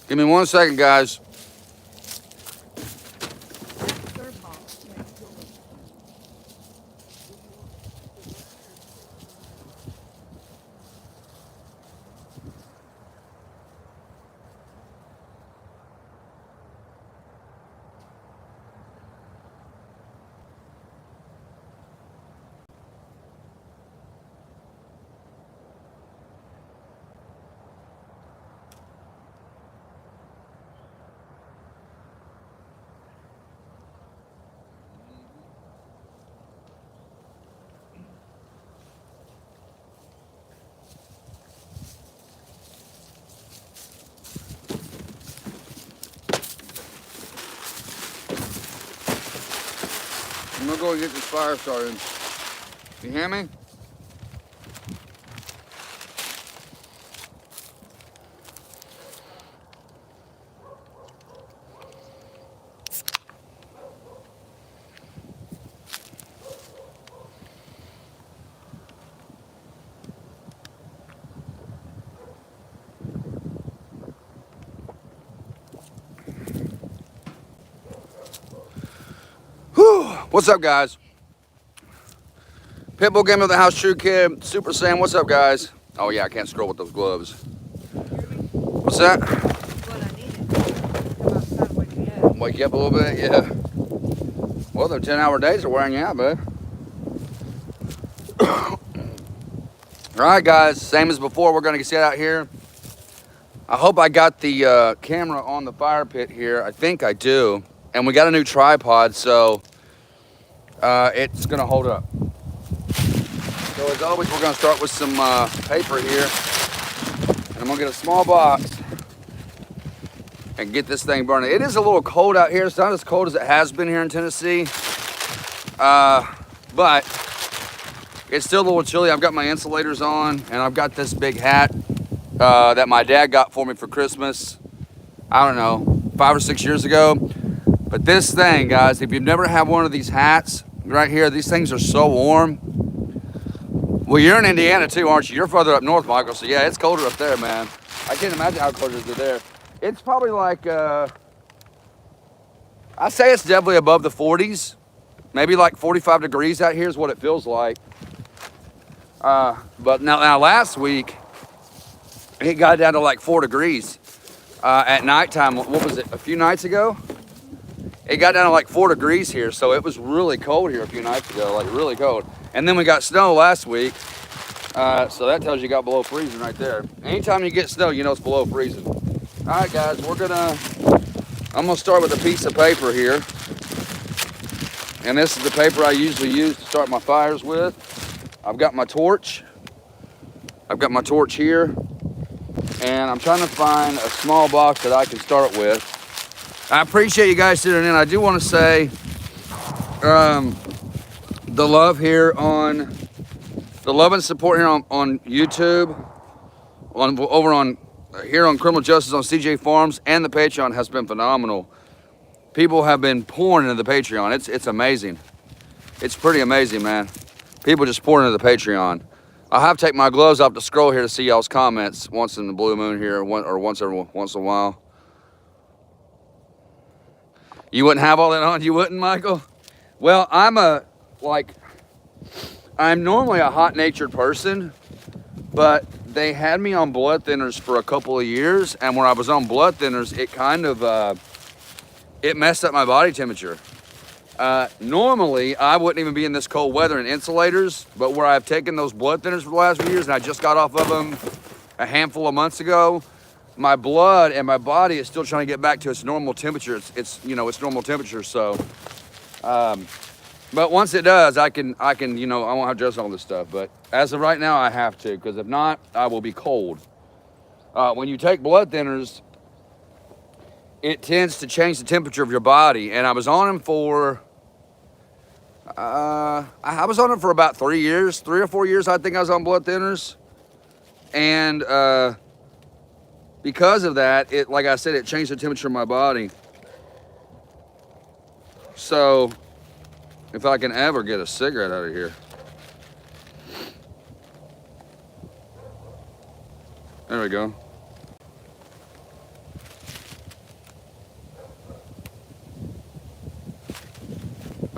Give me 1 second, guys. I'm gonna go and get this fire started. You hear me? Whew. What's up, guys? Pitbull Game of the House, True Kid, Super Sam. What's up, guys? Oh yeah, I can't scroll with those gloves. What's that? Wake you up a little bit, yeah. Well, the 10-hour days are wearing you out, bud. All right, guys. Same as before. We're gonna sit out here. I hope I got the camera on the fire pit here. I think I do. And we got a new tripod, so it's gonna hold up. So as always, we're gonna start with some paper here. And I'm gonna get a small box and get this thing burning. It is a little cold out here. It's not as cold as it has been here in Tennessee. But it's still a little chilly. I've got my insulators on, and I've got this big hat that my dad got for me for Christmas. I don't know, 5 or 6 years ago. But this thing, guys, if you've never had one of these hats right here, these things are so warm. Well, you're in Indiana too, aren't you? You're further up north, Michael, so yeah, it's colder up there, man. I can't imagine how cold it is there. It's probably like, I say it's definitely above the 40s. Maybe like 45 degrees out here is what it feels like. But now last week, it got down to like 4 degrees at nighttime. What was it, a few nights ago? It got down to like 4 degrees here, so it was really cold here a few nights ago, like really cold. And then we got snow last week, so that tells you got below freezing right there. Anytime you get snow, you know it's below freezing. All right, guys, I'm gonna start with a piece of paper here. And this is the paper I usually use to start my fires with. I've got my torch. I've got my torch here. And I'm trying to find a small box that I can start with. I appreciate you guys tuning in. I do want to say the love and support here on YouTube, here on Criminal Justice on CJ Farms, and the Patreon has been phenomenal. People have been pouring into the Patreon. It's amazing. It's pretty amazing, man. People just pouring into the Patreon. I'll have to take my gloves off to scroll here to see y'all's comments once in the blue moon here, or once in a while. You wouldn't have all that on? You wouldn't, Michael? Well, I'm normally a hot-natured person, but they had me on blood thinners for a couple of years, and when I was on blood thinners, it kind of, it messed up my body temperature. Normally, I wouldn't even be in this cold weather in insulators, but where I've taken those blood thinners for the last few years, and I just got off of them a handful of months ago, my blood and my body is still trying to get back to its normal temperature. It's normal temperature. So, but once it does, I can, I won't have to adjust all this stuff. But as of right now, I have to, because if not, I will be cold. When you take blood thinners, it tends to change the temperature of your body. And I was on them for, I was on them for about 3 years, 3 or 4 years. I think I was on blood thinners, and because of that, like I said, it changed the temperature of my body. So, if I can ever get a cigarette out of here. There we go.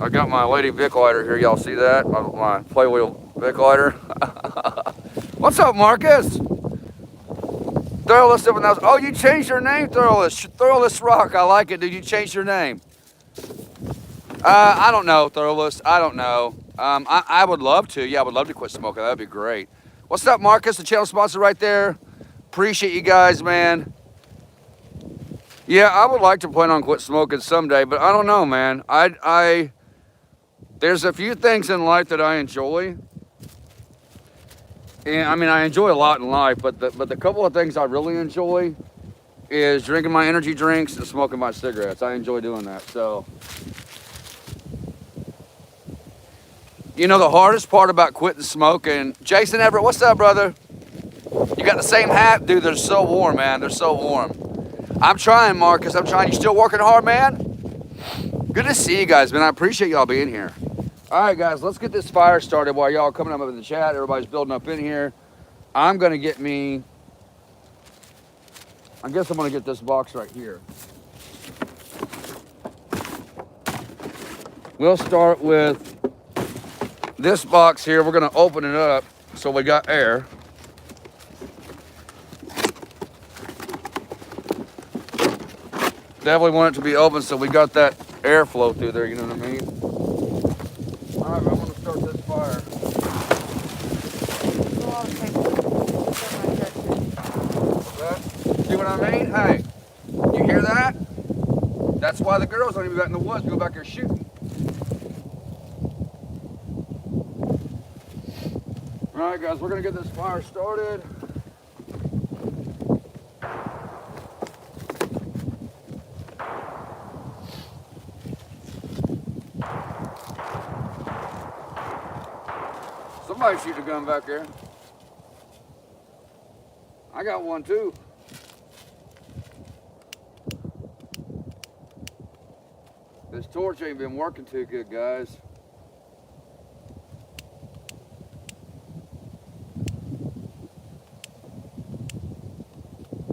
I got my lady Vic lighter here. Y'all see that? My play wheel Vic lighter. What's up, Marcus? Thurless 7000. Oh, you changed your name, Thurless. Thurless Rock. I like it, dude. You changed your name. I don't know, Thurless. I don't know. I would love to. Yeah, I would love to quit smoking. That'd be great. What's up, Marcus? The channel sponsor right there. Appreciate you guys, man. Yeah, I would like to plan on quit smoking someday, but I don't know, man. There's a few things in life that I enjoy. And I mean, I enjoy a lot in life, but the couple of things I really enjoy is drinking my energy drinks and smoking my cigarettes. I enjoy doing that. So, you know, the hardest part about quitting smoking, Jason Everett, what's up, brother? You got the same hat? Dude, they're so warm, man. They're so warm. I'm trying, Marcus. I'm trying. You still working hard, man? Good to see you guys, man. I appreciate y'all being here. All right, guys, let's get this fire started while y'all coming up in the chat. Everybody's building up in here. I'm going to get me, I guess I'm going to get this box right here. We'll start with this box here. We're going to open it up so we got air. Definitely want it to be open so we got that airflow through there, you know what I mean? All right, I'm going to start this fire. See what I mean? Hey, you hear that? That's why the girls don't even go out in the woods, go back there shooting. All right, guys, we're going to get this fire started. Somebody shoot a gun back there. I got one too. This torch ain't been working too good, guys.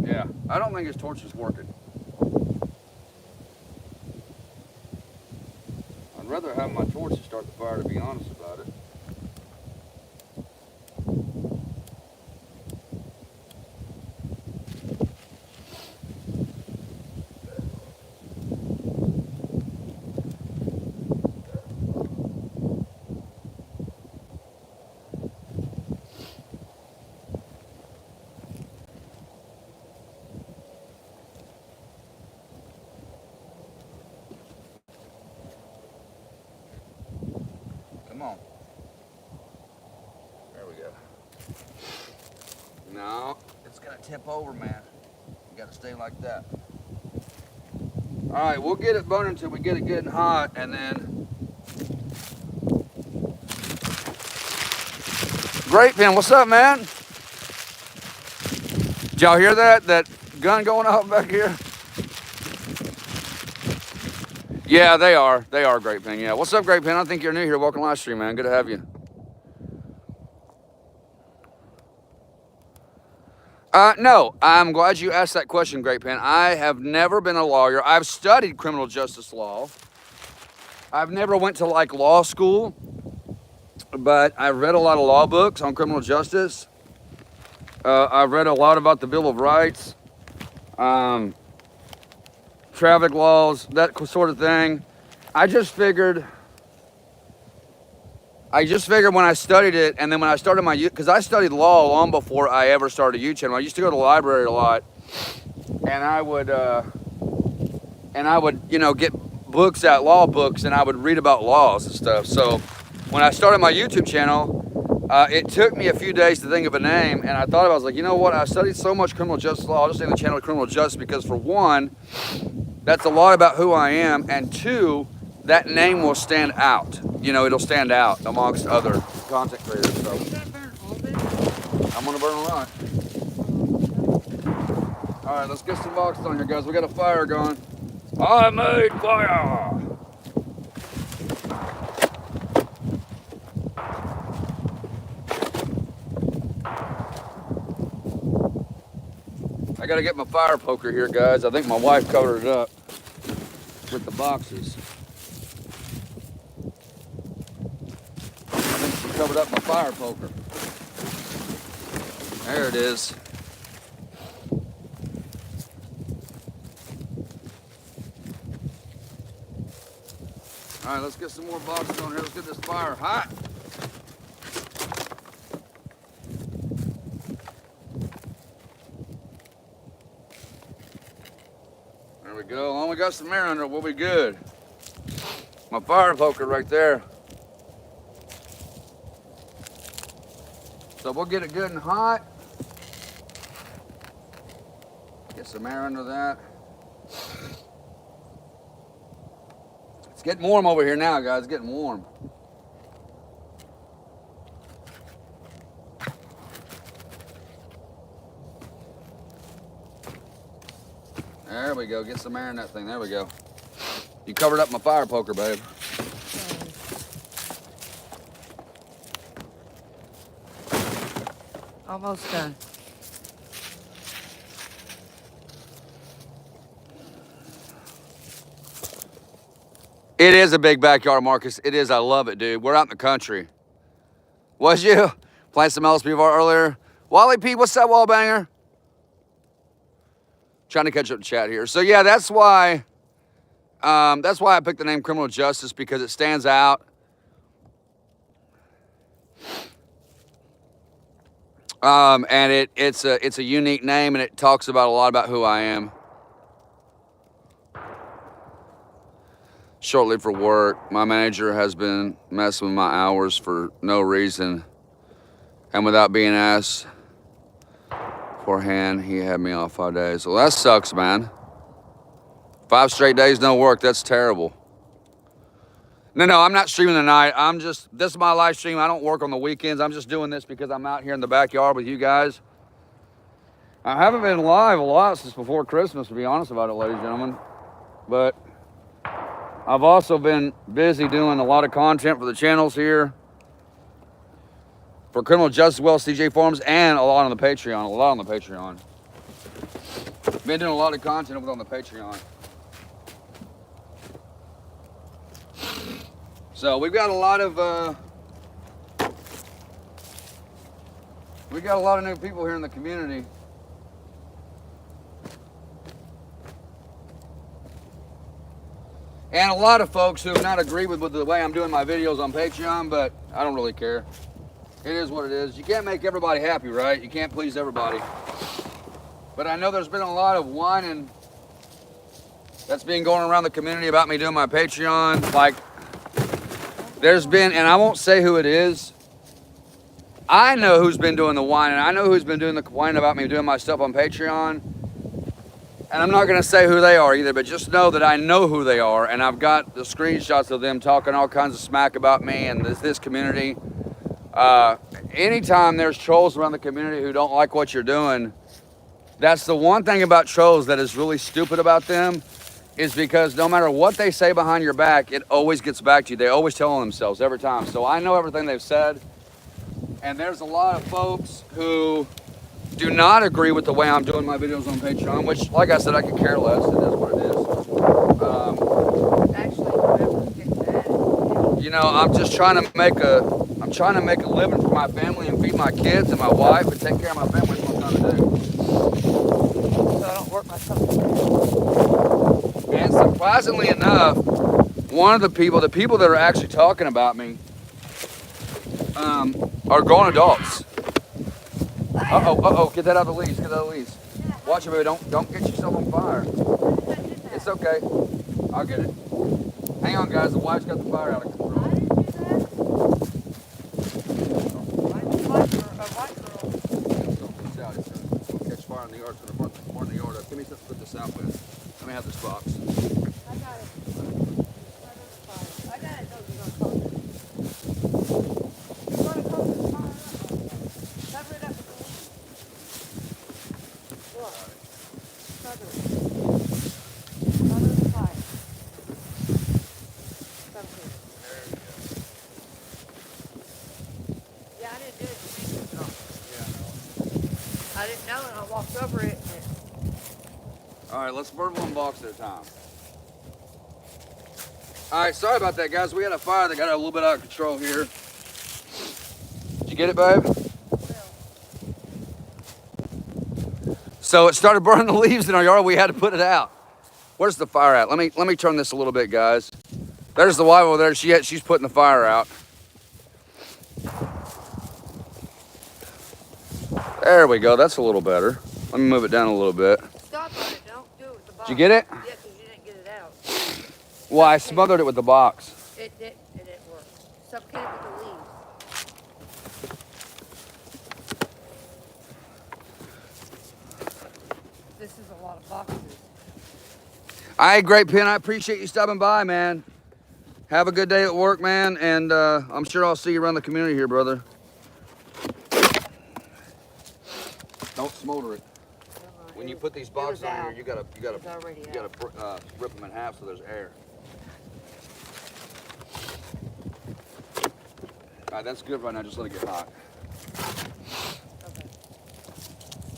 Yeah, I don't think this torch is working. I'd rather have my torch to start the fire, to be honest about it. Come on. There we go. No, it's gonna tip over, man. You gotta stay like that. All right, we'll get it burning until we get it getting hot, and then. Great, Pen, what's up, man? Did y'all hear that? That gun going off back here? Yeah, they are. They are, Great Pen. Yeah. What's up, Great Pen? I think you're new here. Welcome to live stream, man. Good to have you. No, I'm glad you asked that question, Great Pen. I have never been a lawyer. I've studied criminal justice law. I've never went to like law school, but I've read a lot of law books on criminal justice. I've read a lot about the Bill of Rights. Traffic laws, that sort of thing. I just figured when I studied it, and then when I started my, because I studied law long before I ever started a YouTube channel. I used to go to the library a lot, and I would, you know, get books out, law books, and I would read about laws and stuff. So when I started my YouTube channel, it took me a few days to think of a name, and I thought I was like, you know what? I studied so much criminal justice law. I'll just name the channel Criminal Justice because, for one, that's a lot about who I am, and two, that name will stand out. You know, it'll stand out amongst other content creators. So I'm gonna burn a lot. All right, let's get some boxes on here, guys. We got a fire going. I made fire. I gotta get my fire poker here, guys. I think my wife covered it up with the boxes. covered up my fire poker. There it is. All right, let's get some more boxes on here. Let's get this fire hot. There we go. Only got some air under it. We'll be good. My fire poker right there. So we'll get it good and hot. Get some air under that. It's getting warm over here now, guys. It's getting warm. There we go. Get some air in that thing. There we go. You covered up my fire poker, babe. Almost done. It is a big backyard, Marcus. It is. I love it, dude. We're out in the country. Was you? Playing some lspdfr earlier. Wally P, what's up, Wallbanger? Trying to catch up to chat here. So yeah, that's why I picked the name Criminal Justice, because it stands out. And it's a unique name, and it talks about a lot about who I am. Shortly for work, my manager has been messing with my hours for no reason, and without being asked beforehand, he had me off 5 days. Well, that sucks, man. 5 straight days no work. That's terrible. No, I'm not streaming tonight. This is my live stream. I don't work on the weekends. I'm just doing this because I'm out here in the backyard with you guys. I haven't been live a lot since before Christmas, to be honest about it, ladies and gentlemen. But I've also been busy doing a lot of content for the channels here. For Criminal Justice, well, CJ Forums, and a lot on the Patreon. Been doing a lot of content over on the Patreon. So we've got a lot of new people here in the community. And a lot of folks who have not agreed with the way I'm doing my videos on Patreon, but I don't really care. It is what it is. You can't make everybody happy, right? You can't please everybody. But I know there's been a lot of whining that's been going around the community about me doing my Patreon. Like, there's been, and I won't say who it is. I know who's been doing the whining. I know who's been doing the whining about me doing my stuff on Patreon. And I'm not going to say who they are either, but just know that I know who they are. And I've got the screenshots of them talking all kinds of smack about me and this community. Anytime there's trolls around the community who don't like what you're doing, that's the one thing about trolls that is really stupid about them, is because no matter what they say behind your back, it always gets back to you. They always tell on themselves every time. So I know everything they've said. And there's a lot of folks who do not agree with the way I'm doing my videos on Patreon, which, like I said, I could care less. It is what it is. Actually, you know, I'm just trying to make a living for my family and feed my kids and my wife and take care of my family. That's what I'm trying to do. So I don't work myself. And surprisingly enough, one of the people that are actually talking about me, are grown adults. Uh-oh, get that out of the leaves, Watch it, baby, don't get yourself on fire. It's okay, I'll get it. Hang on, guys, the wife's got the fire out of control. Catch fire in the yard, so the part in the yard. Give me something to put this out with. Let me have this box. I got it. I got it. No, you're gonna cover it. You're gonna cover the fire up. Cover it up. Look. Cover it. Cover the fire. Cover it. There you go. Yeah, I didn't do it to me. Yeah, I didn't know, and I walked over it. all right, let's burn one box at a time. All right, sorry about that, guys. We had a fire that got a little bit out of control here. get it, babe? So it started burning the leaves in our yard. We had to put it out. Where's the fire at? Let me turn this a little bit, guys. There's the wife over there. She's putting the fire out. There we go. That's a little better. Let me move it down a little bit. Stop on it. Don't do it with the box. Did you get it? Yeah, because you didn't get it out. Well, I smothered it with the box. It didn't work. Suffocate it with the leaves. This is a lot of boxes. All right, great, Penn. I appreciate you stopping by, man. Have a good day at work, man, and I'm sure I'll see you around the community here, brother. Don't smolder it. When you put these boxes on here, you gotta rip them in half so there's air. All right, that's good right now. Just let it get hot. Okay.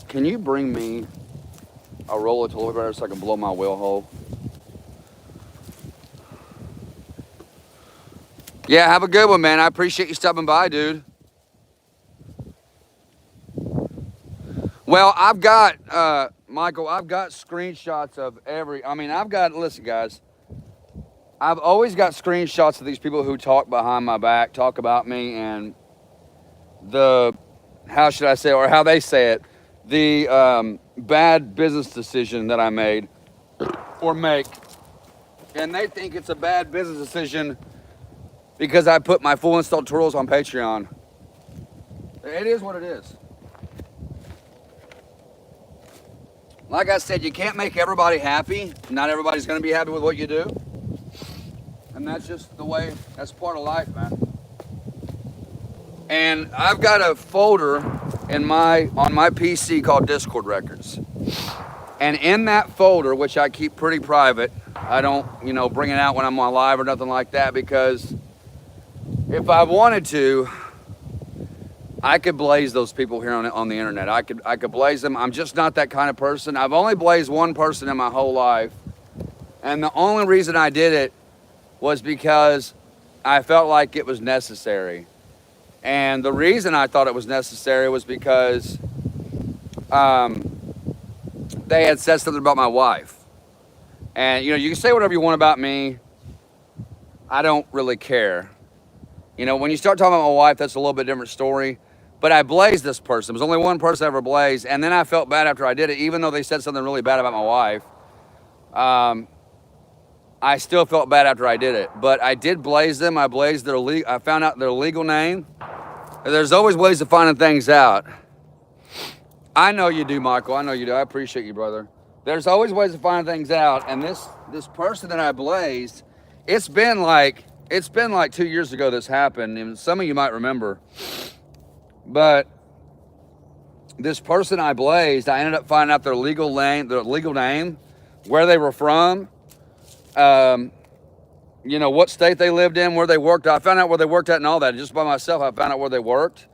Can you bring me a roll of toilet paper so I can blow my wheel hole? Yeah, have a good one, man. I appreciate you stopping by, dude. Well, I've got, Michael, I've got screenshots of listen, guys. I've always got screenshots of these people who talk behind my back, talk about me, and how should I say, or how they say it, the bad business decision that I made or make. And they think it's a bad business decision because I put my full installed tutorials on Patreon. It is what it is. Like I said, you can't make everybody happy. Not everybody's gonna be happy with what you do. And that's just the way, that's part of life, man. And I've got a folder on my PC called Discord Records. And in that folder, which I keep pretty private, I don't, bring it out when I'm on live or nothing like that, because if I wanted to, I could blaze those people here on the internet. I could blaze them. I'm just not that kind of person. I've only blazed one person in my whole life. And the only reason I did it was because I felt like it was necessary. And the reason I thought it was necessary was because they had said something about my wife. And, you can say whatever you want about me. I don't really care. When you start talking about my wife, that's a little bit different story. But I blazed this person. There was only one person I ever blazed. And then I felt bad after I did it, even though they said something really bad about my wife. I still felt bad after I did it. But I did blaze them. I found out their legal name. There's always ways of finding things out. I know you do, Michael. I know you do. I appreciate you, brother. There's always ways of finding things out. And this person that I blazed, it's been like 2 years ago this happened. And some of you might remember. But this person I blazed, I ended up finding out their legal name, where they were from, what state they lived in, where they worked. I found out where they worked at and all that. Just by myself, I found out where they worked.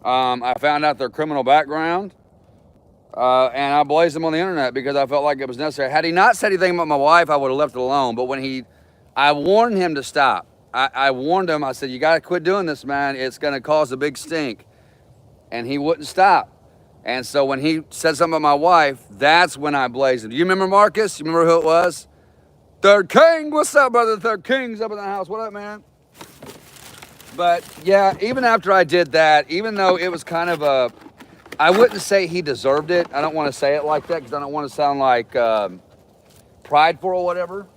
I found out their criminal background. And I blazed them on the internet because I felt like it was necessary. Had he not said anything about my wife, I would have left it alone. But I warned him to stop. I warned him. I said, you got to quit doing this, man. It's going to cause a big stink. And he wouldn't stop. And so when he said something about my wife, that's when I blazed him. Do you remember Marcus? You remember who it was? Third King. What's up, brother? Third King's up in the house. What up, man? But yeah, even after I did that, even though it was kind of I wouldn't say he deserved it. I don't want to say it like that because I don't want to sound like prideful or whatever.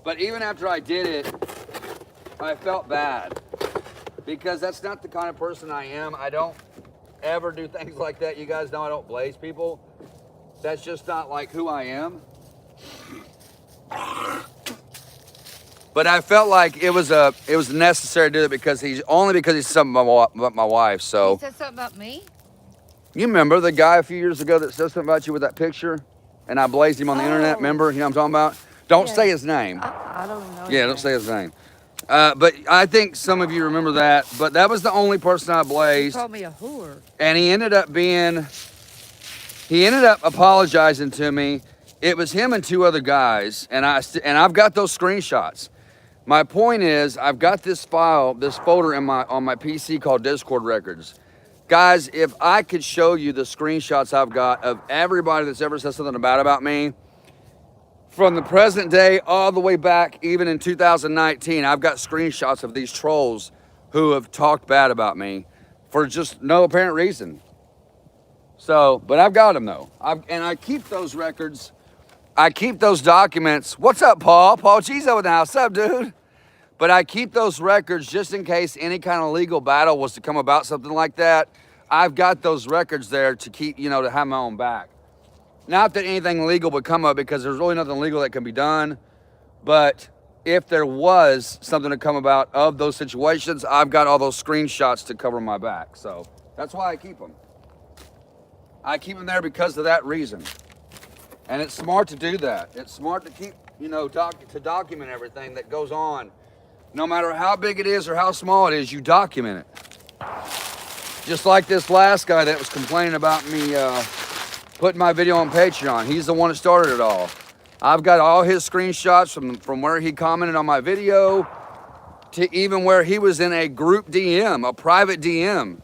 But even after I did it, I felt bad because that's not the kind of person I am. I don't ever do things like that. You guys know I don't blaze people. That's just not like who I am. But I felt like it was necessary to do it because he said something about my wife. So He said something about me? you remember the guy a few years ago that said something about you with that picture, and I blazed him on the internet. Remember? You know what I'm talking about? Don't say his name. I don't know. Yeah, don't say his name. But I think some of you remember that. But that was the only person I He blazed. called me a whore. And he ended up apologizing to me. It was him and two other guys, and I've got those screenshots. My point is, I've got this file, this folder on my PC called Discord Records. Guys, if I could show you the screenshots I've got of everybody that's ever said something bad about me, from the present day all the way back, even in 2019, I've got screenshots of these trolls who have talked bad about me for just no apparent reason. So, but I've got them though. And I keep those records. I keep those documents. What's up, Paul? Paul G's over the house. What's up, dude? But I keep those records just in case any kind of legal battle was to come about, something like that. I've got those records there to keep, you know, to have my own back. Not that anything legal would come up, because there's really nothing legal that can be done. But if there was something to come about of those situations, I've got all those screenshots to cover my back. So that's why I keep them. I keep them there because of that reason. And it's smart to do that. It's smart to keep, you know, to document everything that goes on. No matter how big it is or how small it is, you document it. Just like this last guy that was complaining about me putting my video on Patreon. He's the one that started it all. I've got all his screenshots from where he commented on my video to even where he was in a group DM, a private DM.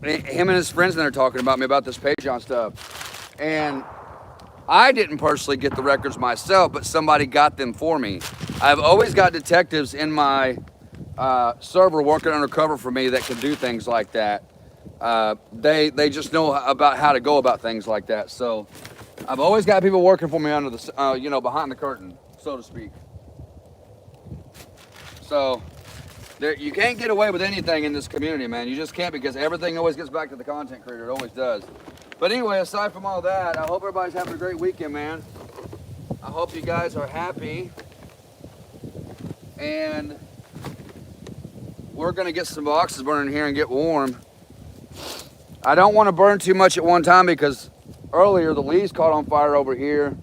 Him and his friends in there talking about me about this Patreon stuff. And I didn't personally get the records myself, but somebody got them for me. I've always got detectives in my server working undercover for me that can do things like that. They just know about how to go about things like that. So I've always got people working for me under the, you know, behind the curtain, so to speak. So you can't get away with anything in this community, man. You just can't, because everything always gets back to the content creator. It always does. But anyway, aside from all that, I hope everybody's having a great weekend, man. I hope you guys are happy. And we're going to get some boxes burning here and get warm. I don't want to burn too much at one time, because earlier the leaves caught on fire over here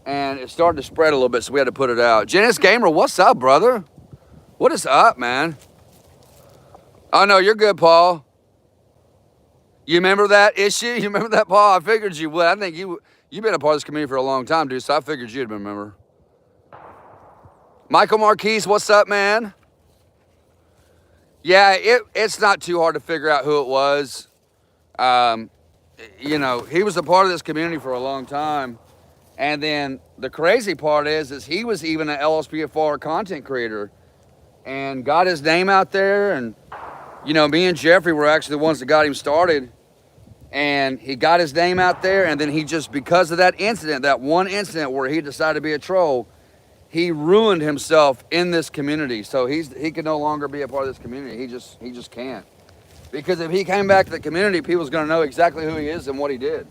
and it started to spread a little bit, so we had to put it out. Genesis Gamer, what's up, brother? What is up, man? Oh, no, you're good, Paul. You remember that issue? You remember that, Paul? I figured you would. I think you've been a part of this community for a long time, dude, so I figured you'd remember. Michael Marquise, what's up, man? Yeah, it's not too hard to figure out who it was. You know, he was a part of this community for a long time. And then the crazy part is he was even an lspdfr content creator and got his name out there. And, you know, me and Jeffrey were actually the ones that got him started. And he got his name out there, and then he just, because of that incident, that one incident where he decided to be a troll, he ruined himself in this community. So he can no longer be a part of this community. He just can't. Because if he came back to the community, people's gonna know exactly who he is and what he did.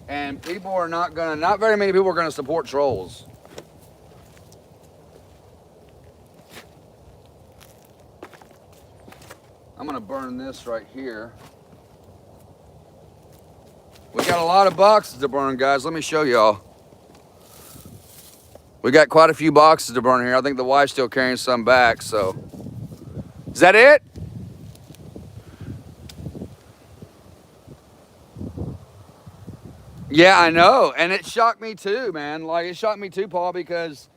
And people are not very many people are gonna support trolls. I'm gonna burn this right here. We got a lot of boxes to burn, guys. Let me show y'all. We got quite a few boxes to burn here. I think the wife's still carrying some back, so. Is that it? Yeah, I know. And it shocked me too, man. Like, it shocked me too, Paul, because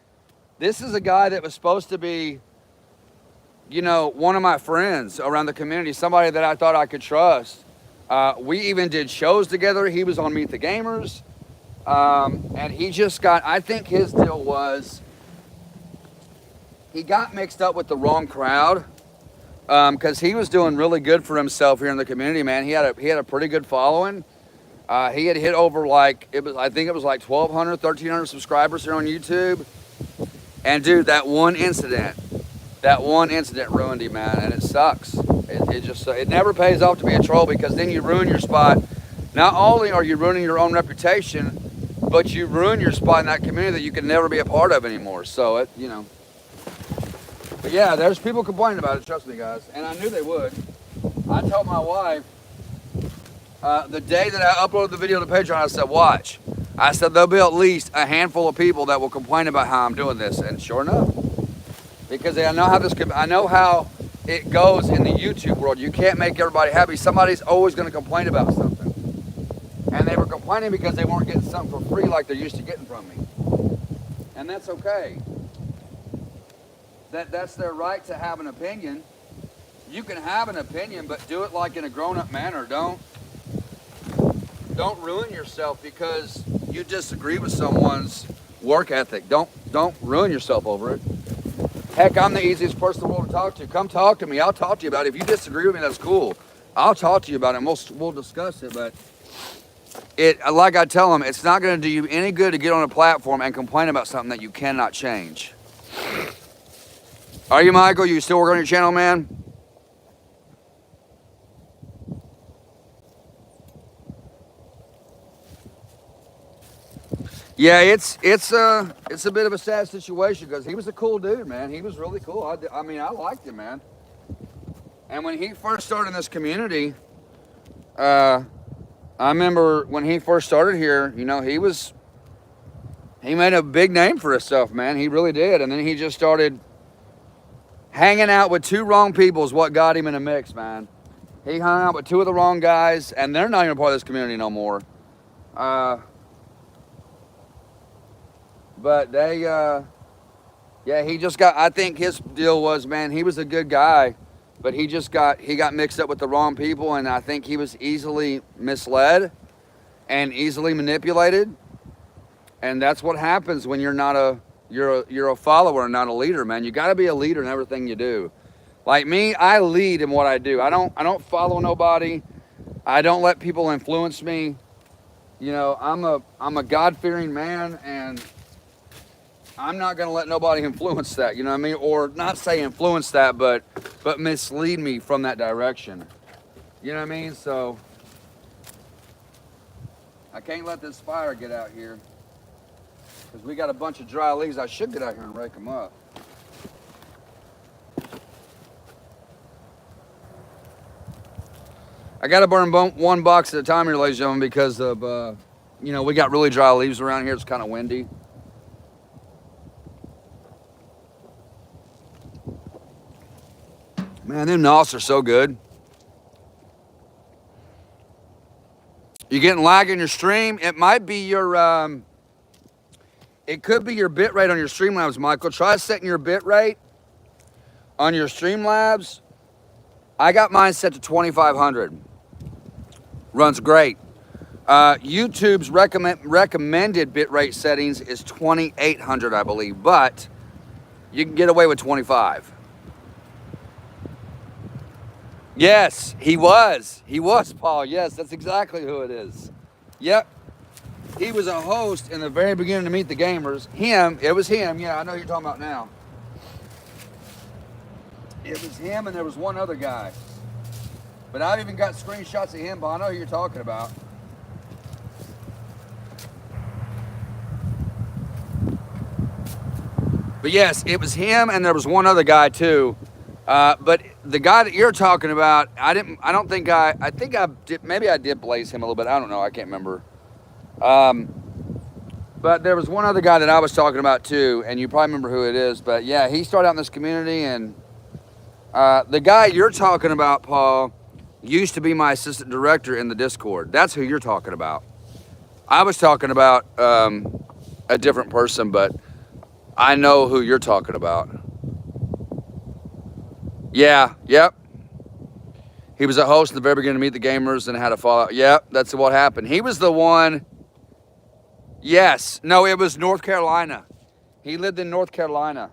this is a guy that was supposed to be, you know, one of my friends around the community, somebody that I thought I could trust. We even did shows together. He was on Meet the Gamers. And he just got, I think his deal was, he got mixed up with the wrong crowd. Because he was doing really good for himself here in the community, man. He had a pretty good following. He had hit over I think it was like 1,200, 1,300 subscribers here on YouTube. And dude, that one incident ruined him, man, and it sucks. It never pays off to be a troll, because then you ruin your spot. Not only are you ruining your own reputation, but you ruin your spot in that community that you can never be a part of anymore. So, you know. But yeah, there's people complaining about it, trust me, guys. And I knew they would. I told my wife, the day that I uploaded the video to Patreon, I said, watch. I said, there'll be at least a handful of people that will complain about how I'm doing this. And sure enough, because I know how it goes in the YouTube world. You can't make everybody happy. Somebody's always going to complain about something. And they were complaining because they weren't getting something for free like they're used to getting from me. And that's okay. That's their right to have an opinion. You can have an opinion, but do it like in a grown-up manner. Don't ruin yourself because you disagree with someone's work ethic. Don't ruin yourself over it. Heck, I'm the easiest person in the world to talk to. Come talk to me. I'll talk to you about it. If you disagree with me, that's cool. I'll talk to you about it, and we'll discuss it. But like I tell them, it's not going to do you any good to get on a platform and complain about something that you cannot change. Are you, Michael? You still working on your channel, man? Yeah, it's a bit of a sad situation because he was a cool dude, man. He was really cool. I mean, I liked him, man. And when he first started in this community, I remember when he first started here, you know, he made a big name for himself, man. He really did. And then he just started hanging out with two wrong people is what got him in a mix, man. He hung out with two of the wrong guys, and they're not even part of this community no more. But they, yeah, he just got, I think his deal was, man, he was a good guy, but he got mixed up with the wrong people, and I think he was easily misled and easily manipulated. And that's what happens when you're not you're a follower and not a leader, man. You got to be a leader in everything you do. Like me, I lead in what I do. I don't follow nobody. I don't let people influence me. You know, I'm a God-fearing man, and I'm not going to let nobody influence that, you know what I mean? Or not say influence that, but mislead me from that direction. You know what I mean? So I can't let this fire get out here because we got a bunch of dry leaves. I should get out here and rake them up. I got to burn one box at a time here, ladies and gentlemen, because of, you know, we got really dry leaves around here. It's kind of windy. Man, them knots are so good. You getting lag in your stream? It might be your, it could be your bit rate on your Streamlabs, Michael. Try setting your bit rate on your Streamlabs. I got mine set to 2,500. Runs great. YouTube's recommended bit rate settings is 2,800, I believe, but you can get away with 25. Yes, he was. He was, Paul. Yes, that's exactly who it is. Yep. He was a host in the very beginning to Meet the Gamers. It was him. Yeah, I know who you're talking about now. It was him, and there was one other guy. But I've even got screenshots of him, but I know who you're talking about. But yes, it was him, and there was one other guy too. But the guy that you're talking about, I think I did, maybe I did blaze him a little bit. I don't know. I can't remember. But there was one other guy that I was talking about too, and you probably remember who it is. But yeah, he started out in this community, and the guy you're talking about, Paul, used to be my assistant director in the Discord. That's who you're talking about. I was talking about a different person, but I know who you're talking about. Yeah, yep. He was a host in the very beginning to Meet the Gamers and had a fallout. Yep, that's what happened. He was the one. Yes. No, it was North Carolina. He lived in North Carolina.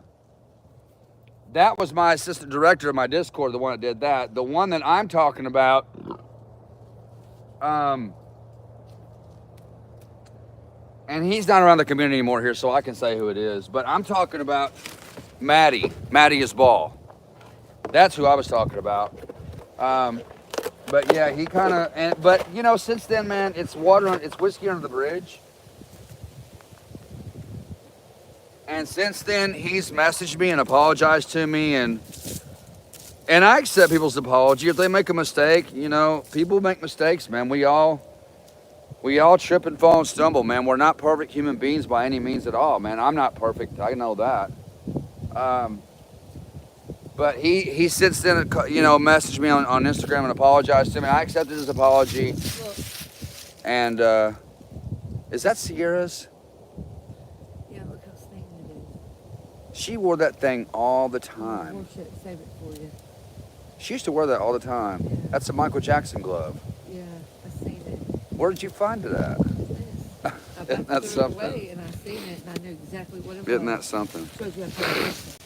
That was my assistant director of my Discord, the one that did that. The one that I'm talking about, and he's not around the community anymore here, so I can say who it is. But I'm talking about Maddie. Maddie is Ball. That's who I was talking about. But yeah, he kind of, but you know, since then, man, it's whiskey under the bridge. And since then, he's messaged me and apologized to me, and I accept people's apology if they make a mistake. You know, people make mistakes, man. We all trip and fall and stumble, man. We're not perfect human beings by any means at all, man. I'm not perfect. I know that. But he since then, you know, messaged me on Instagram and apologized to me. I accepted his apology. And is that Sierra's? Yeah, look how it's thinking. She wore that thing all the time. Wash it, save it for you. She used to wear that all the time. Yeah. That's a Michael Jackson glove. Yeah, I seen it. Where did you find it at? I Isn't that threw it something? away and I seen it and I knew exactly what it was. Isn't that something? Shows you how to use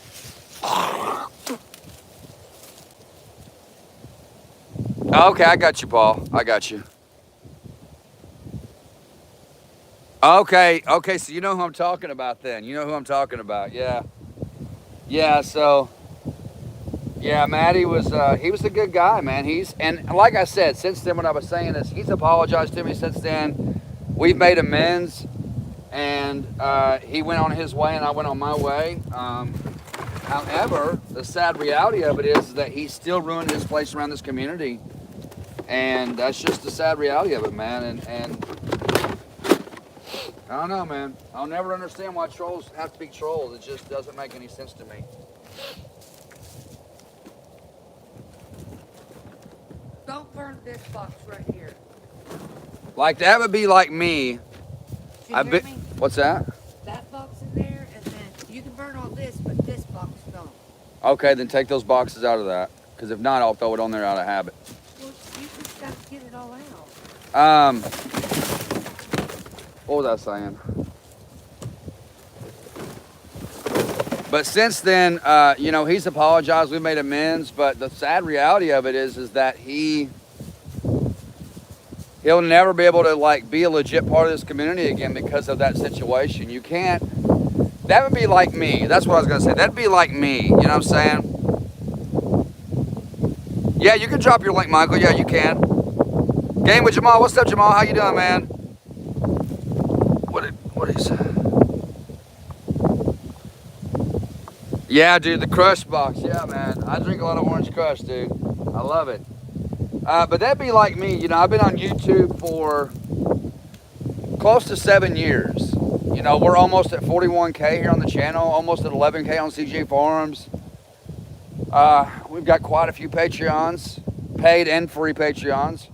it. Okay, I got you, Paul. I got you. Okay, so you know who I'm talking about then. You know who I'm talking about, yeah. Yeah, so, yeah, Matty was, he was a good guy, man. And like I said, since then, what I was saying is, he's apologized to me since then. We've made amends, and he went on his way and I went on my way. However, the sad reality of it is that he still ruined his place around this community. And that's just the sad reality of it, man. And I don't know, man. I'll never understand why trolls have to be trolls. It just doesn't make any sense to me. Don't burn this box right here. Like, that would be like me. Do you hear me? What's that? That box in there, and then you can burn all this, but this box don't. Okay, then take those boxes out of that. Because if not, I'll throw it on there out of habit. Well, you just got to get it all out. What was I saying? But since then, you know, he's apologized. We made amends. But the sad reality of it is that he'll never be able to like be a legit part of this community again because of that situation. You can't. That would be like me. That's what I was gonna say. That'd be like me. You know what I'm saying? Yeah, you can drop your link, Michael. Yeah, you can. Game with Jamal. What's up, Jamal? How you doing, man? What is that? Yeah, dude, the Crush box. Yeah, man. I drink a lot of Orange Crush, dude. I love it. But that'd be like me. You know, I've been on YouTube for close to 7 years. You know, we're almost at 41K here on the channel, almost at 11K on CJ Forums. We've got quite a few Patreons, paid and free Patreons.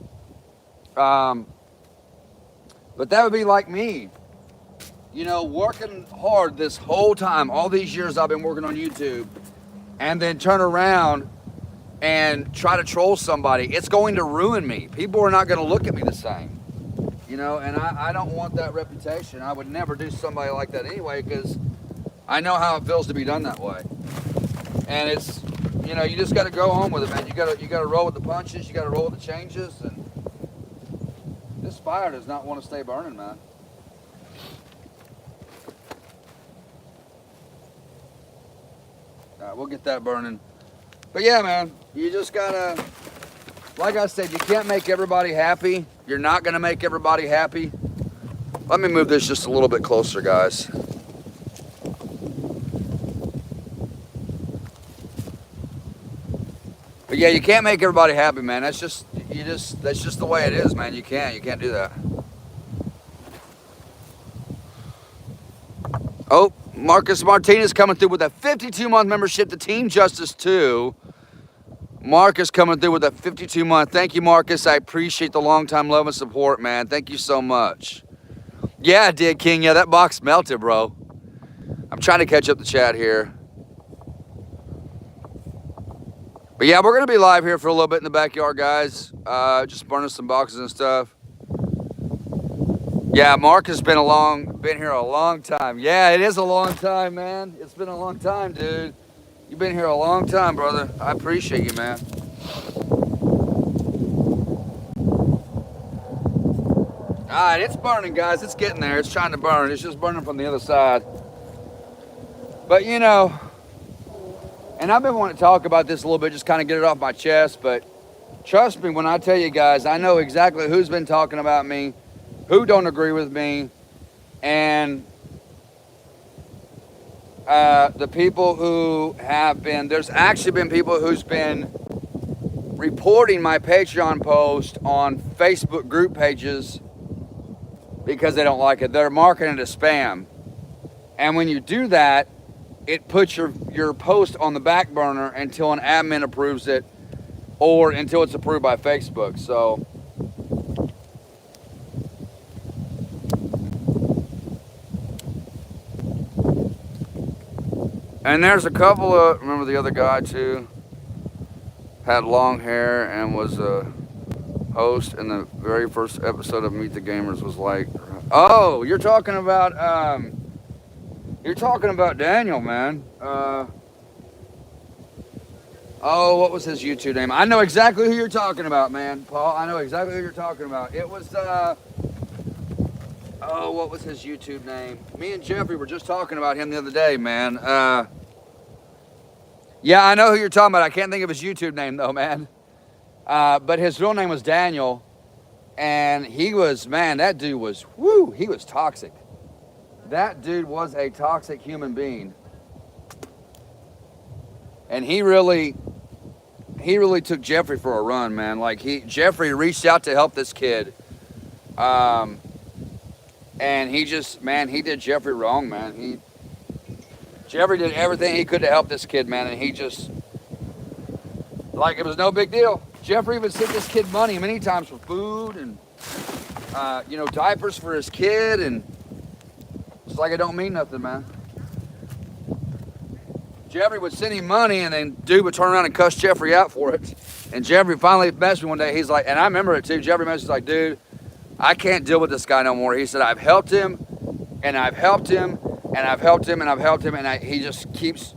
But that would be like me. You know, working hard this whole time, all these years I've been working on YouTube, and then turn around and try to troll somebody. It's going to ruin me. People are not going to look at me the same. You know, and I don't want that reputation. I would never do somebody like that anyway, because I know how it feels to be done that way. And it's, you know, you just got to go home with it, man. You got to roll with the punches. You got to roll with the changes. And this fire does not want to stay burning, man. All right, we'll get that burning. But yeah, man, you just gotta, like I said, you can't make everybody happy. You're not gonna make everybody happy. Let me move this just a little bit closer, guys. But yeah, you can't make everybody happy, man. That's just the way it is, man. You can't do that. Oh, Marcus Martinez coming through with a 52-month membership to Team Justice 2. Marcus coming through with a 52-month. Thank you, Marcus. I appreciate the long-time love and support, man. Thank you so much. Yeah, I did, King. Yeah, that box melted, bro. I'm trying to catch up the chat here. But yeah, we're going to be live here for a little bit in the backyard, guys. Just burning some boxes and stuff. Yeah, Mark has been here a long time. Yeah, it is a long time, man. It's been a long time, dude. You've been here a long time, brother. I appreciate you, man. All right, it's burning, guys. It's getting there. It's trying to burn. It's just burning from the other side. But, you know, and I've been wanting to talk about this a little bit, just kind of get it off my chest. But trust me when I tell you guys, I know exactly who's been talking about me, who don't agree with me, and the people who have been, there's actually been people who's been reporting my Patreon post on Facebook group pages because they don't like it. They're marking it as spam. And when you do that, it puts your post on the back burner until an admin approves it or until it's approved by Facebook. So And there's a couple of, remember the other guy too? Had long hair and was a host in the very first episode of Meet the Gamers. Was like, oh, you're talking about Daniel, man. Oh, what was his YouTube name? I know exactly who you're talking about, man, Paul. I know exactly who you're talking about. It was oh, what was his YouTube name? Me and Jeffrey were just talking about him the other day, man. Yeah, I know who you're talking about. I can't think of his YouTube name though, man. But his real name was Daniel, and he was, man, that dude was, whoo, he was toxic. That dude was a toxic human being. And he really took Jeffrey for a run, man. Like Jeffrey reached out to help this kid. And he just, man, he did Jeffrey wrong, man. Jeffrey did everything he could to help this kid, man, and he just, like, it was no big deal. Jeffrey even sent this kid money many times for food and, diapers for his kid, and it's like it don't mean nothing, man. Jeffrey would send him money, and then dude would turn around and cuss Jeffrey out for it. And Jeffrey finally messaged me one day. He's like, and I remember it too. Jeffrey messaged like, dude, I can't deal with this guy no more. He said, I've helped him, and I've helped him, and I've helped him, and I've helped him, and he just keeps,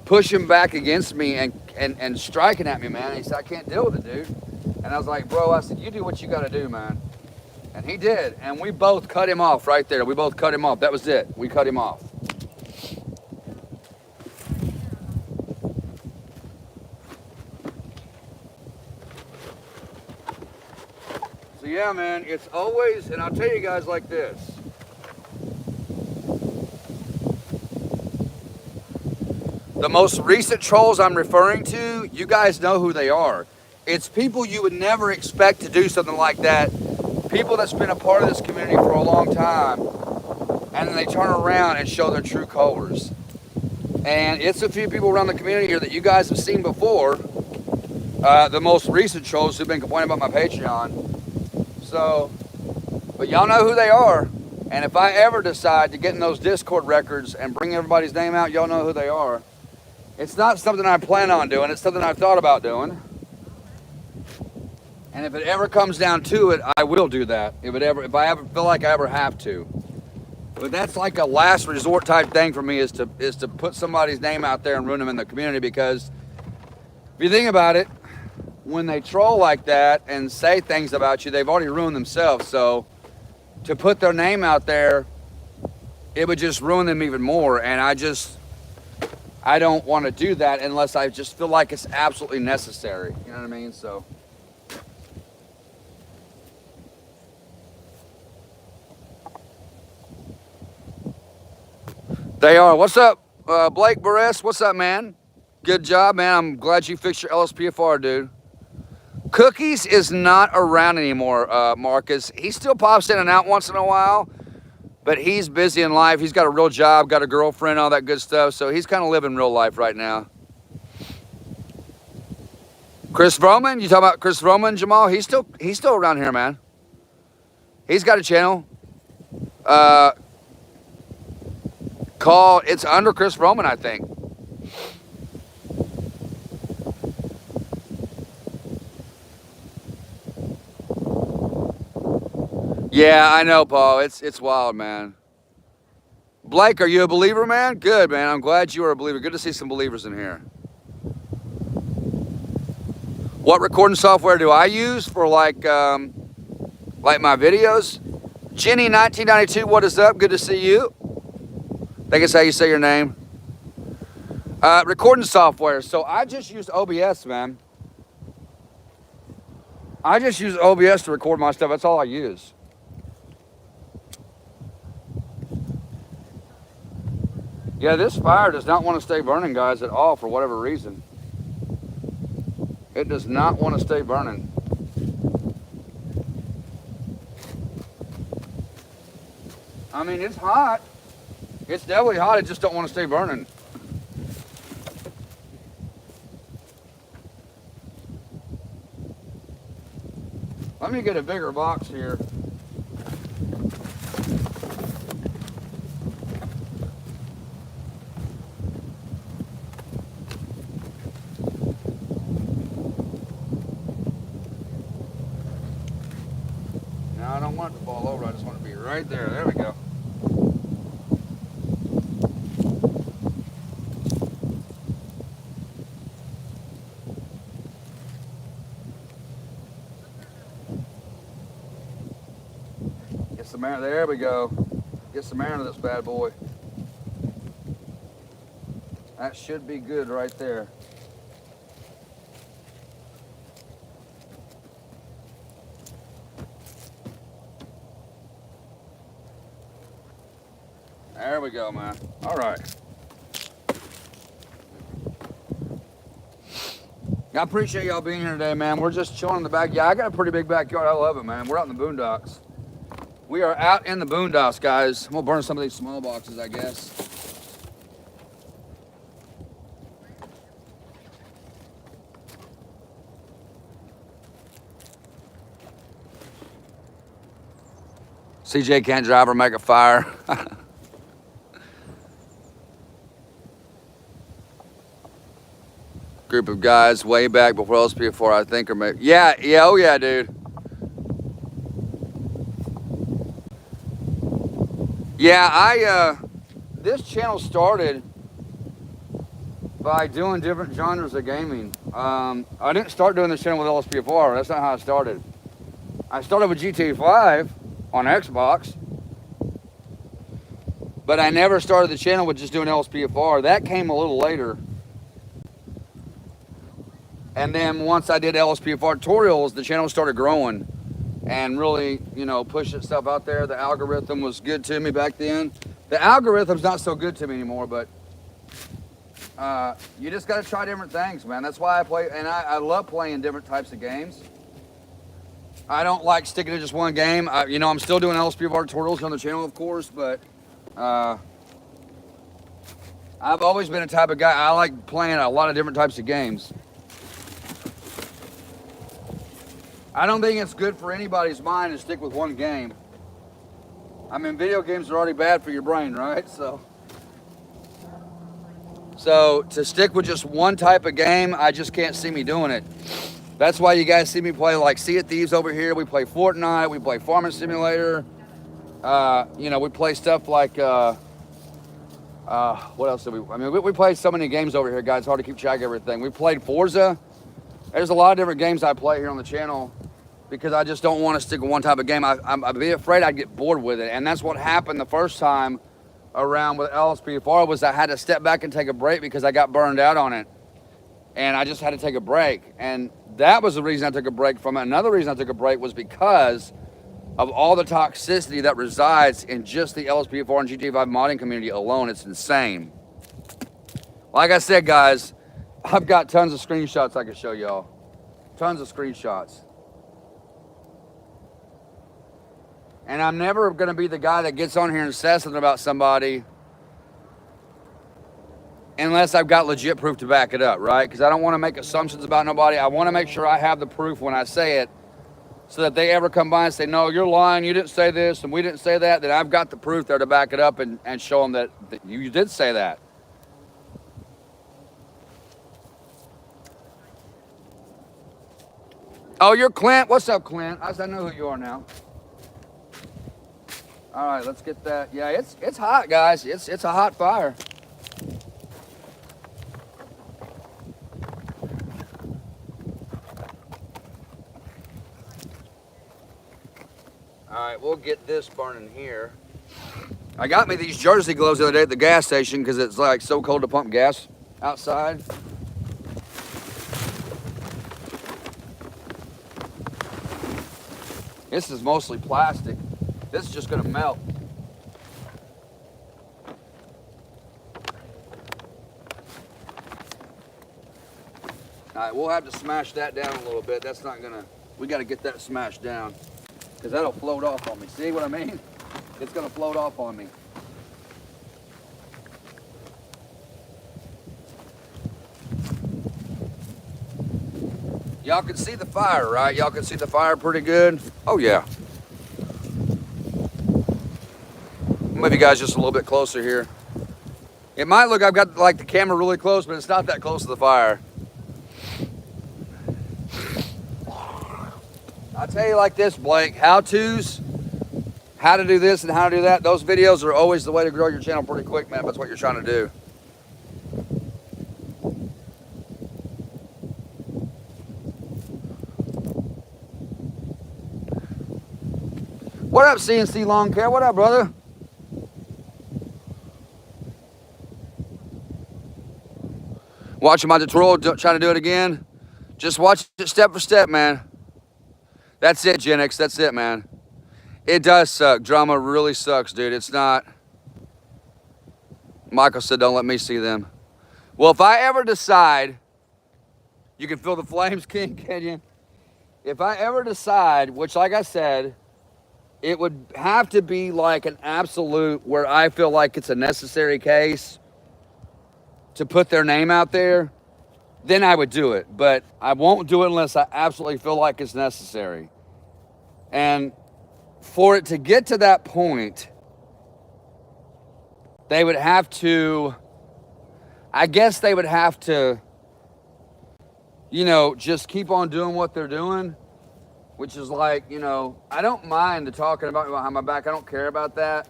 pushing back against me and striking at me, man. And he said, I can't deal with it, dude. And I was like, bro, I said, you do what you got to do, man. And he did, and we both cut him off right there. We both cut him off. That was it. We cut him off. So yeah, man, it's always, and I'll tell you guys like this. The most recent trolls I'm referring to, you guys know who they are. It's people you would never expect to do something like that. People that's been a part of this community for a long time, and then they turn around and show their true colors. And it's a few people around the community here that you guys have seen before. The most recent trolls who've been complaining about my Patreon. So, but y'all know who they are. And if I ever decide to get in those Discord records and bring everybody's name out, y'all know who they are. It's not something I plan on doing. It's something I've thought about doing. And if it ever comes down to it, I will do that. If I ever feel like I ever have to. But that's like a last resort type thing for me, is to put somebody's name out there and ruin them in the community. Because if you think about it, when they troll like that and say things about you, they've already ruined themselves. So to put their name out there, it would just ruin them even more. And I don't want to do that unless I just feel like it's absolutely necessary. You know what I mean? So. They are. What's up, Blake Barres? What's up, man? Good job, man. I'm glad you fixed your LSPFR, dude. Cookies is not around anymore, Marcus. He still pops in and out once in a while, but he's busy in life. He's got a real job, got a girlfriend, all that good stuff. So he's kind of living real life right now. Chris Vroman, you talking about Chris Vroman, Jamal? He's still around here, man. He's got a channel. It's under Chris Vroman, I think. Yeah, I know, Paul. It's wild, man. Blake, are you a believer, man? Good, man. I'm glad you are a believer. Good to see some believers in here. What recording software do I use for like my videos? Jenny 1992, what is up? Good to see you. I think it's how you say your name. Recording software. So I just use OBS, man. I just use OBS to record my stuff. That's all I use. Yeah, this fire does not want to stay burning, guys, at all, for whatever reason. It does not want to stay burning. I mean, it's hot. It's definitely hot. It just don't want to stay burning. Let me get a bigger box here. all over. I just want it to be right there. There we go. Get some air. There we go. Get some air into this bad boy. That should be good right there. There we go, man. All right. I appreciate y'all being here today, man. We're just chilling in the backyard. I got a pretty big backyard. I love it, man. We're out in the boondocks. We are out in the boondocks, guys. I'm gonna burn some of these small boxes, I guess. CJ can't drive or make a fire. Group of guys way back before lspdfr, I think, or maybe. Yeah, oh yeah, dude. Yeah, this channel started by doing different genres of gaming. I didn't start doing this channel with lspdfr. That's not how I started. I started with GTA 5 on Xbox, but I never started the channel with just doing lspdfr. That came a little later. And then once I did lspdfr tutorials, the channel started growing and really, you know, pushed itself out there. The algorithm was good to me back then. The algorithm's not so good to me anymore, but you just got to try different things, man. That's why I play, and I love playing different types of games. I don't like sticking to just one game. You know, I'm still doing lspdfr tutorials on the channel, of course, but I've always been a type of guy, I like playing a lot of different types of games. I don't think it's good for anybody's mind to stick with one game. I mean, video games are already bad for your brain, right? So to stick with just one type of game, I just can't see me doing it. That's why you guys see me play like Sea of Thieves over here. We play Fortnite, we play Farming Simulator. You know, we play stuff like, what else do we, I mean, we play so many games over here, guys. It's hard to keep track of everything. We played Forza. There's a lot of different games I play here on the channel because I just don't want to stick with one type of game. I'd be afraid I'd get bored with it. And that's what happened the first time around with lspdfr was I had to step back and take a break because I got burned out on it. And I just had to take a break. And that was the reason I took a break from it. Another reason I took a break was because of all the toxicity that resides in just the lspdfr and GTA 5 modding community alone. It's insane. Like I said, guys, I've got tons of screenshots I can show y'all. Tons of screenshots. And I'm never going to be the guy that gets on here and says something about somebody unless I've got legit proof to back it up, right? Because I don't want to make assumptions about nobody. I want to make sure I have the proof when I say it so that they ever come by and say, no, you're lying, you didn't say this, and we didn't say that, then I've got the proof there to back it up and show them that you did say that. Oh, you're Clint? What's up, Clint? I know who you are now. All right, let's get that. Yeah, it's hot, guys. It's a hot fire. All right, we'll get this burning here. I got me these jersey gloves the other day at the gas station because it's like so cold to pump gas outside. This is mostly plastic. This is just gonna melt. All right, we'll have to smash that down a little bit. That's not gonna, we gotta get that smashed down because that'll float off on me. See what I mean? It's gonna float off on me. Y'all can see the fire, right? Y'all can see the fire pretty good. Oh yeah. Move you guys just a little bit closer here. It might look I've got like the camera really close, but it's not that close to the fire. I'll tell you like this, Blake, how-tos how to do this and how to do that. Those videos are always the way to grow your channel pretty quick, man. If that's what you're trying to do. What up, CNC Lawn Care? What up, brother? Watching my tutorial, trying to do it again. Just watch it step for step, man. That's it, Gen X. That's it, man. It does suck. Drama really sucks, dude. It's not. Michael said, don't let me see them. Well, if I ever decide, you can feel the flames, King, can you? If I ever decide, which like I said, it would have to be like an absolute where I feel like it's a necessary case to put their name out there, then I would do it. But I won't do it unless I absolutely feel like it's necessary. And for it to get to that point, they would have to, I guess they would have to, you know, just keep on doing what they're doing, which is like, you know, I don't mind the talking about me behind my back. I don't care about that.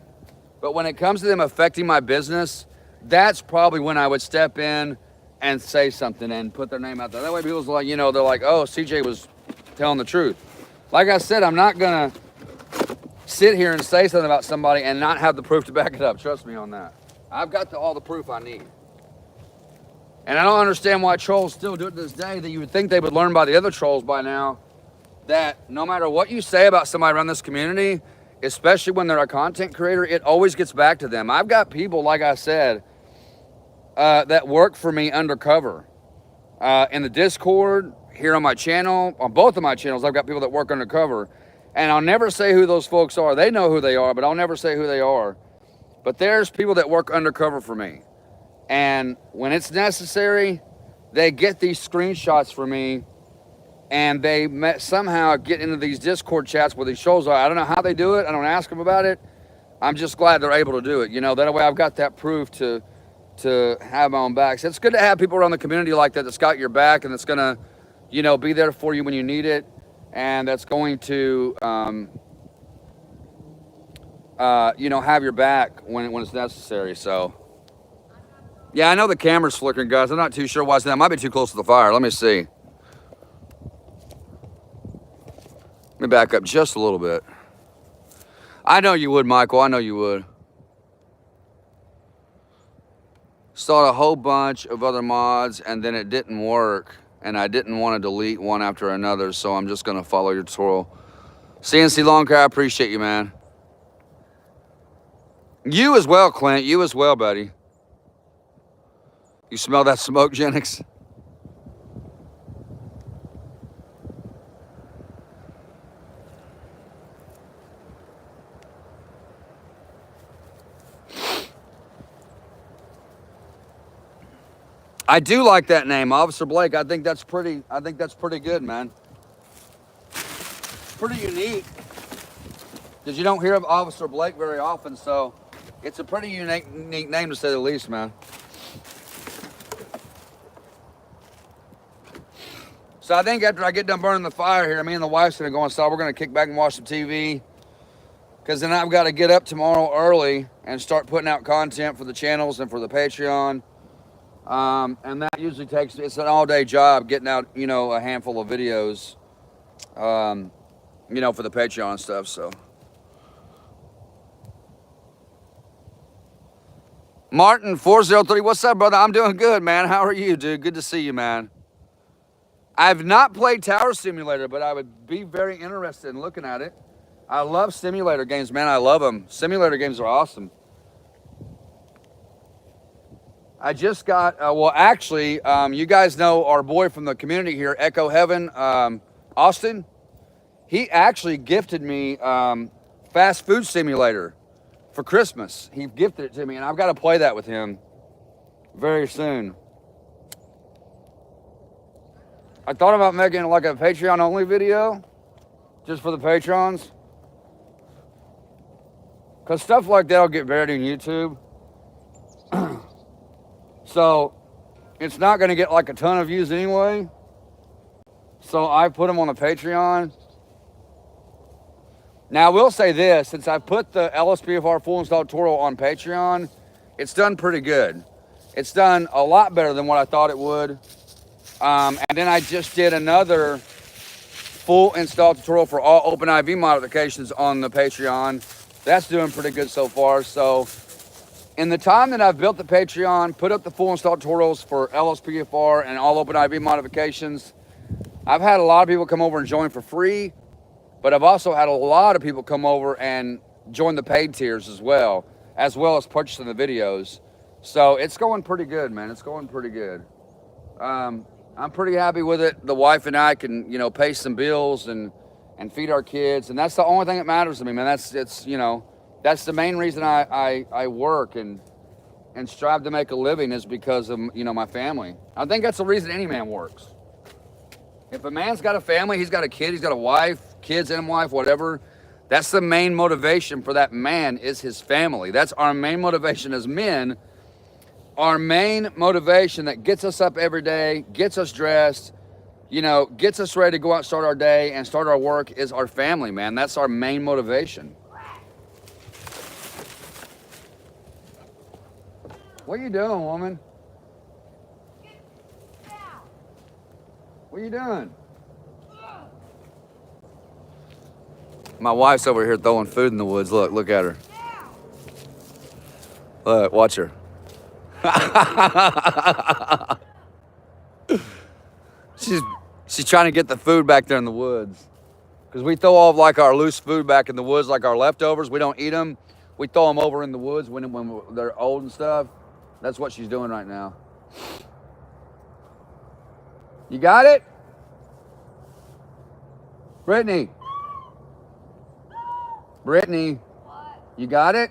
But when it comes to them affecting my business, that's probably when I would step in and say something and put their name out there. That way people's like, you know, they're like, oh, CJ was telling the truth. Like I said, I'm not going to sit here and say something about somebody and not have the proof to back it up. Trust me on that. I've got all the proof I need. And I don't understand why trolls still do it to this day, that you would think they would learn by the other trolls by now, that no matter what you say about somebody around this community, especially when they're a content creator, it always gets back to them. I've got people, like I said, that work for me undercover. In the Discord, here on my channel, on both of my channels, I've got people that work undercover. And I'll never say who those folks are. They know who they are, but I'll never say who they are. But there's people that work undercover for me. And when it's necessary, they get these screenshots for me, and they somehow get into these Discord chats where these shows are. I don't know how they do it. I don't ask them about it. I'm just glad they're able to do it. You know, that way I've got that proof to have my own back. So it's good to have people around the community like that that's got your back and that's going to, you know, be there for you when you need it, and that's going to, you know, have your back when it's necessary. So, yeah, I know the camera's flickering, guys. I'm not too sure why it's that. It might be too close to the fire. Let me see. Let me back up just a little bit. I know you would, Michael. I know you would. Started a whole bunch of other mods, and then it didn't work, and I didn't want to delete one after another, so I'm just going to follow your tutorial. CNC Lawn Care, I appreciate you, man. You as well, Clint. You as well, buddy. You smell that smoke, Genix? I do like that name, Officer Blake. I think that's pretty good, man. Pretty unique. Because you don't hear of Officer Blake very often, so it's a pretty unique name to say the least, man. So I think after I get done burning the fire here, me and the wife's gonna go inside. We're gonna kick back and watch some TV. Because then I've got to get up tomorrow early and start putting out content for the channels and for the Patreon. And that usually takes, it's an all-day job getting out, you know, a handful of videos, you know, for the Patreon and stuff, so. Martin 403, what's up, brother? I'm doing good, man. How are you, dude? Good to see you, man. I've not played Tower Simulator, but I would be very interested in looking at it. I love simulator games, man. I love them. Simulator games are awesome. I just got, well, actually, you guys know our boy from the community here, Echo Heaven, Austin. He actually gifted me Fast Food Simulator for Christmas. He gifted it to me, and I've got to play that with him very soon. I thought about making like a Patreon-only video just for the patrons. Because stuff like that will get buried in YouTube. So, it's not going to get like a ton of views anyway. So, I put them on the Patreon. Now, I will say this, since I put the lspdfr full install tutorial on Patreon, it's done pretty good. It's done a lot better than what I thought it would. And then I just did another full install tutorial for all OpenIV modifications on the Patreon. That's doing pretty good so far. So in the time that I've built the Patreon, put up the full install tutorials for lspdfr and all OpenIV modifications, I've had a lot of people come over and join for free, but I've also had a lot of people come over and join the paid tiers as well as purchasing the videos. So it's going pretty good, man. It's going pretty good. I'm pretty happy with it. The wife and I can, pay some bills and feed our kids, and that's the only thing that matters to me, man. That's the main reason I work and strive to make a living is because of my family. I think that's the reason any man works. If a man's got a family, he's got a kid, he's got a wife, kids and wife, whatever. That's the main motivation for that man is his family. That's our main motivation as men. Our main motivation that gets us up every day, gets us dressed, gets us ready to go out and start our day and start our work is our family, man. That's our main motivation. What are you doing, woman? What are you doing? My wife's over here throwing food in the woods. Look at her. Look, watch her. She's trying to get the food back there in the woods. Because we throw all of like our loose food back in the woods, like our leftovers. We don't eat them. We throw them over in the woods when they're old and stuff. That's what she's doing right now. You got it? Brittany. Brittany. What? You got it?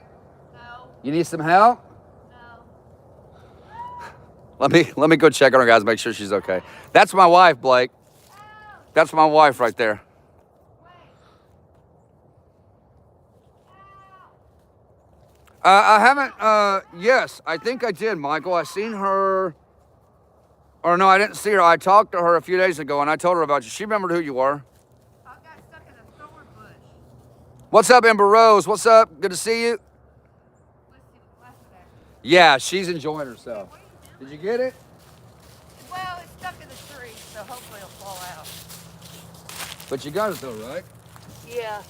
No. You need some help? No. Let me go check on her, guys, make sure she's okay. That's my wife, Blake. That's my wife right there. I haven't, yes, I think I did, Michael. I seen her, or no, I didn't see her. I talked to her a few days ago, and I told her about you. She remembered who you were. I got stuck in a thorn bush. What's up, Ember Rose? What's up? Good to see you. Yeah, she's enjoying herself. Did you get it? Well, it's stuck in the tree, so hopefully it'll fall out. But you got it though, right? Yeah.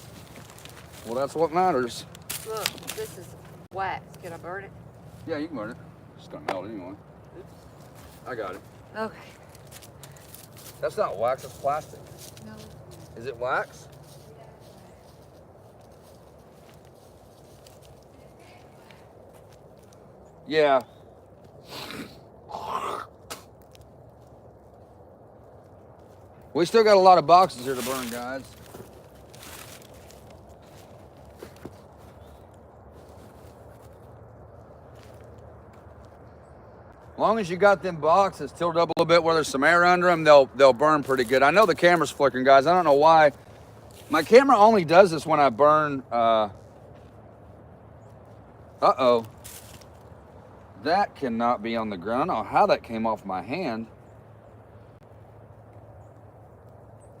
Well, that's what matters. Look, this is wax. Can I burn it? Yeah, you can burn it. It's gonna melt anyway. I got it. Okay. That's not wax, that's plastic. No. Is it wax? Yeah. We still got a lot of boxes here to burn, guys. As long as you got them boxes tilted up a little bit where there's some air under them, they'll burn pretty good. I know the camera's flickering, guys. I don't know why. My camera only does this when I burn. Uh-oh. That cannot be on the ground. I don't know how that came off my hand.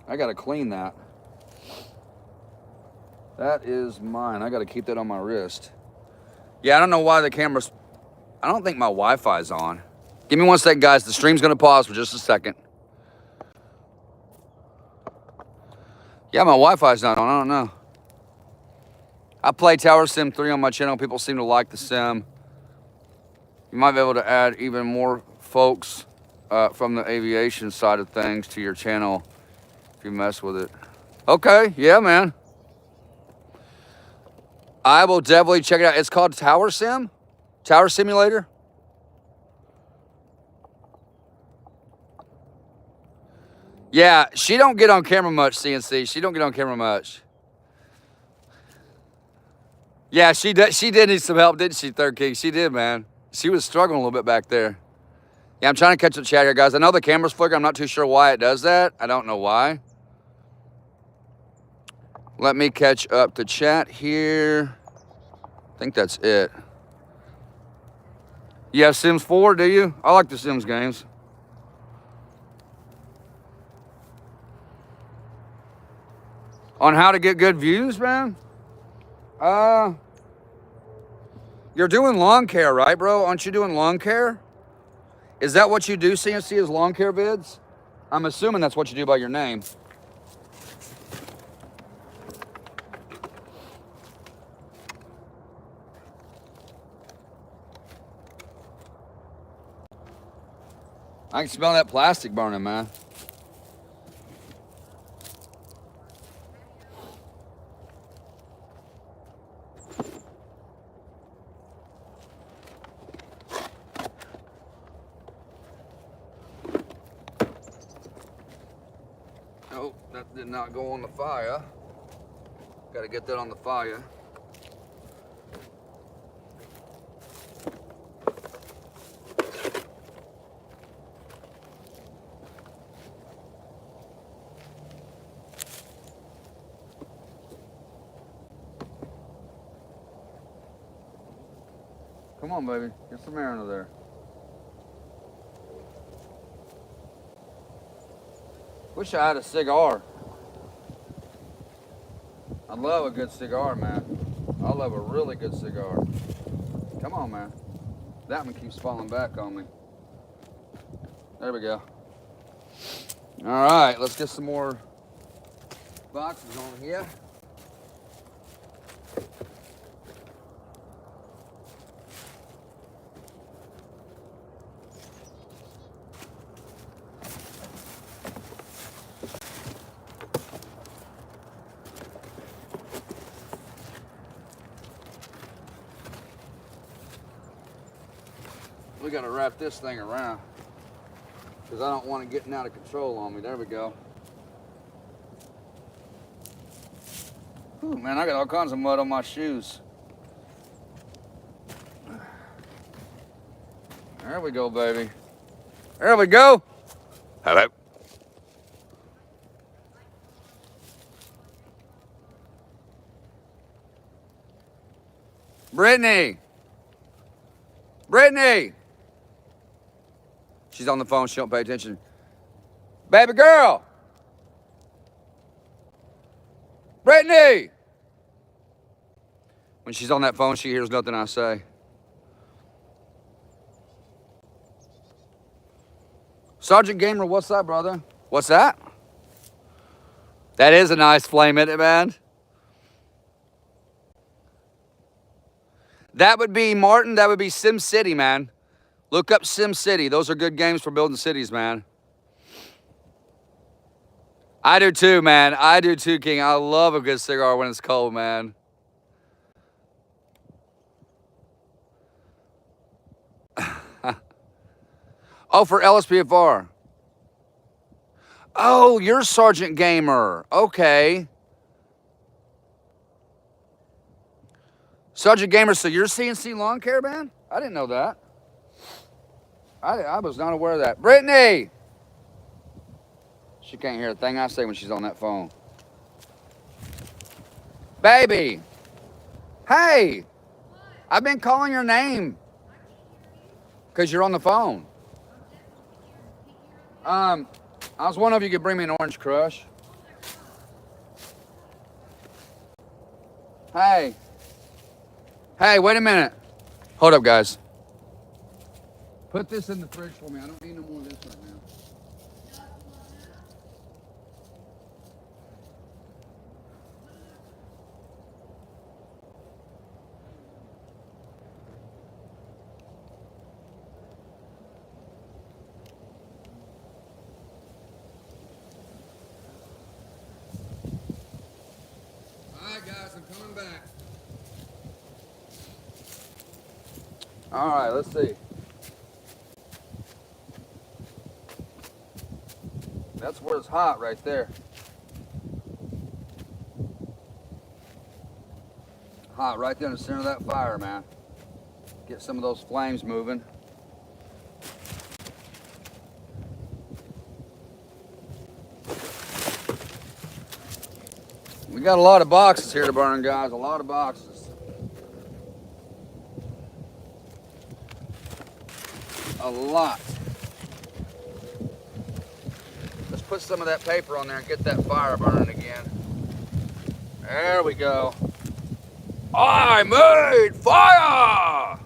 I gotta clean that. That is mine. I gotta keep that on my wrist. Yeah, I don't know why the camera's... I don't think my Wi-Fi's on. Give me 1 second, guys. The stream's gonna pause for just a second. Yeah, my Wi-Fi's not on. I don't know. I play Tower Sim 3 on my channel. People seem to like the sim. You might be able to add even more folks from the aviation side of things to your channel if you mess with it. Okay, yeah, man. I will definitely check it out. It's called Tower Sim? Tower Simulator? Yeah, she don't get on camera much, CNC. She don't get on camera much. Yeah, she did need some help, didn't she, Third King? She did, man. She was struggling a little bit back there. Yeah, I'm trying to catch the chat here, guys. I know the camera's flickering. I'm not too sure why it does that. I don't know why. Let me catch up to chat here. I think that's it. You have Sims 4, do you? I like the Sims games. On how to get good views, man? You're doing lawn care, right, bro? Aren't you doing lawn care? Is that what you do, CNC, is lawn care vids? I'm assuming that's what you do by your name. I can smell that plastic burning, man. Oh, that did not go on the fire. Got to get that on the fire. Come on, baby. Get some air into there. Wish I had a cigar. I love a good cigar, man. I love a really good cigar. Come on, man. That one keeps falling back on me. There we go. All right, let's get some more boxes on here. We gotta wrap this thing around because I don't want it getting out of control on me. There we go. Ooh, man, I got all kinds of mud on my shoes. There we go, baby. There we go. Hello. Brittany. Brittany. She's on the phone. She don't pay attention. Baby girl. Brittany. When she's on that phone, she hears nothing I say. Sergeant Gamer, what's up, brother? What's that? That is a nice flame, isn't it, man? That would be, Martin, that would be Sim City, man. Look up Sim City. Those are good games for building cities, man. I do too, man. I do too, King. I love a good cigar when it's cold, man. Oh, for lspdfr. Oh, you're Sergeant Gamer. Okay. Sergeant Gamer, so you're CNC Lawn Care, man? I didn't know that. I was not aware of that. Brittany! She can't hear a thing I say when she's on that phone. Baby! Hey! I've been calling your name. Because you're on the phone. I was wondering if you could bring me an Orange Crush. Hey. Hey, wait a minute. Hold up, guys. Put this in the fridge for me. I don't need no more of this right now. All right, guys, I'm coming back. All right, let's see. That's where it's hot right there. Hot right there in the center of that fire, man. Get some of those flames moving. We got a lot of boxes here to burn, guys. A lot of boxes. A lot. Let's put some of that paper on there and get that fire burning again. There we go. I made fire!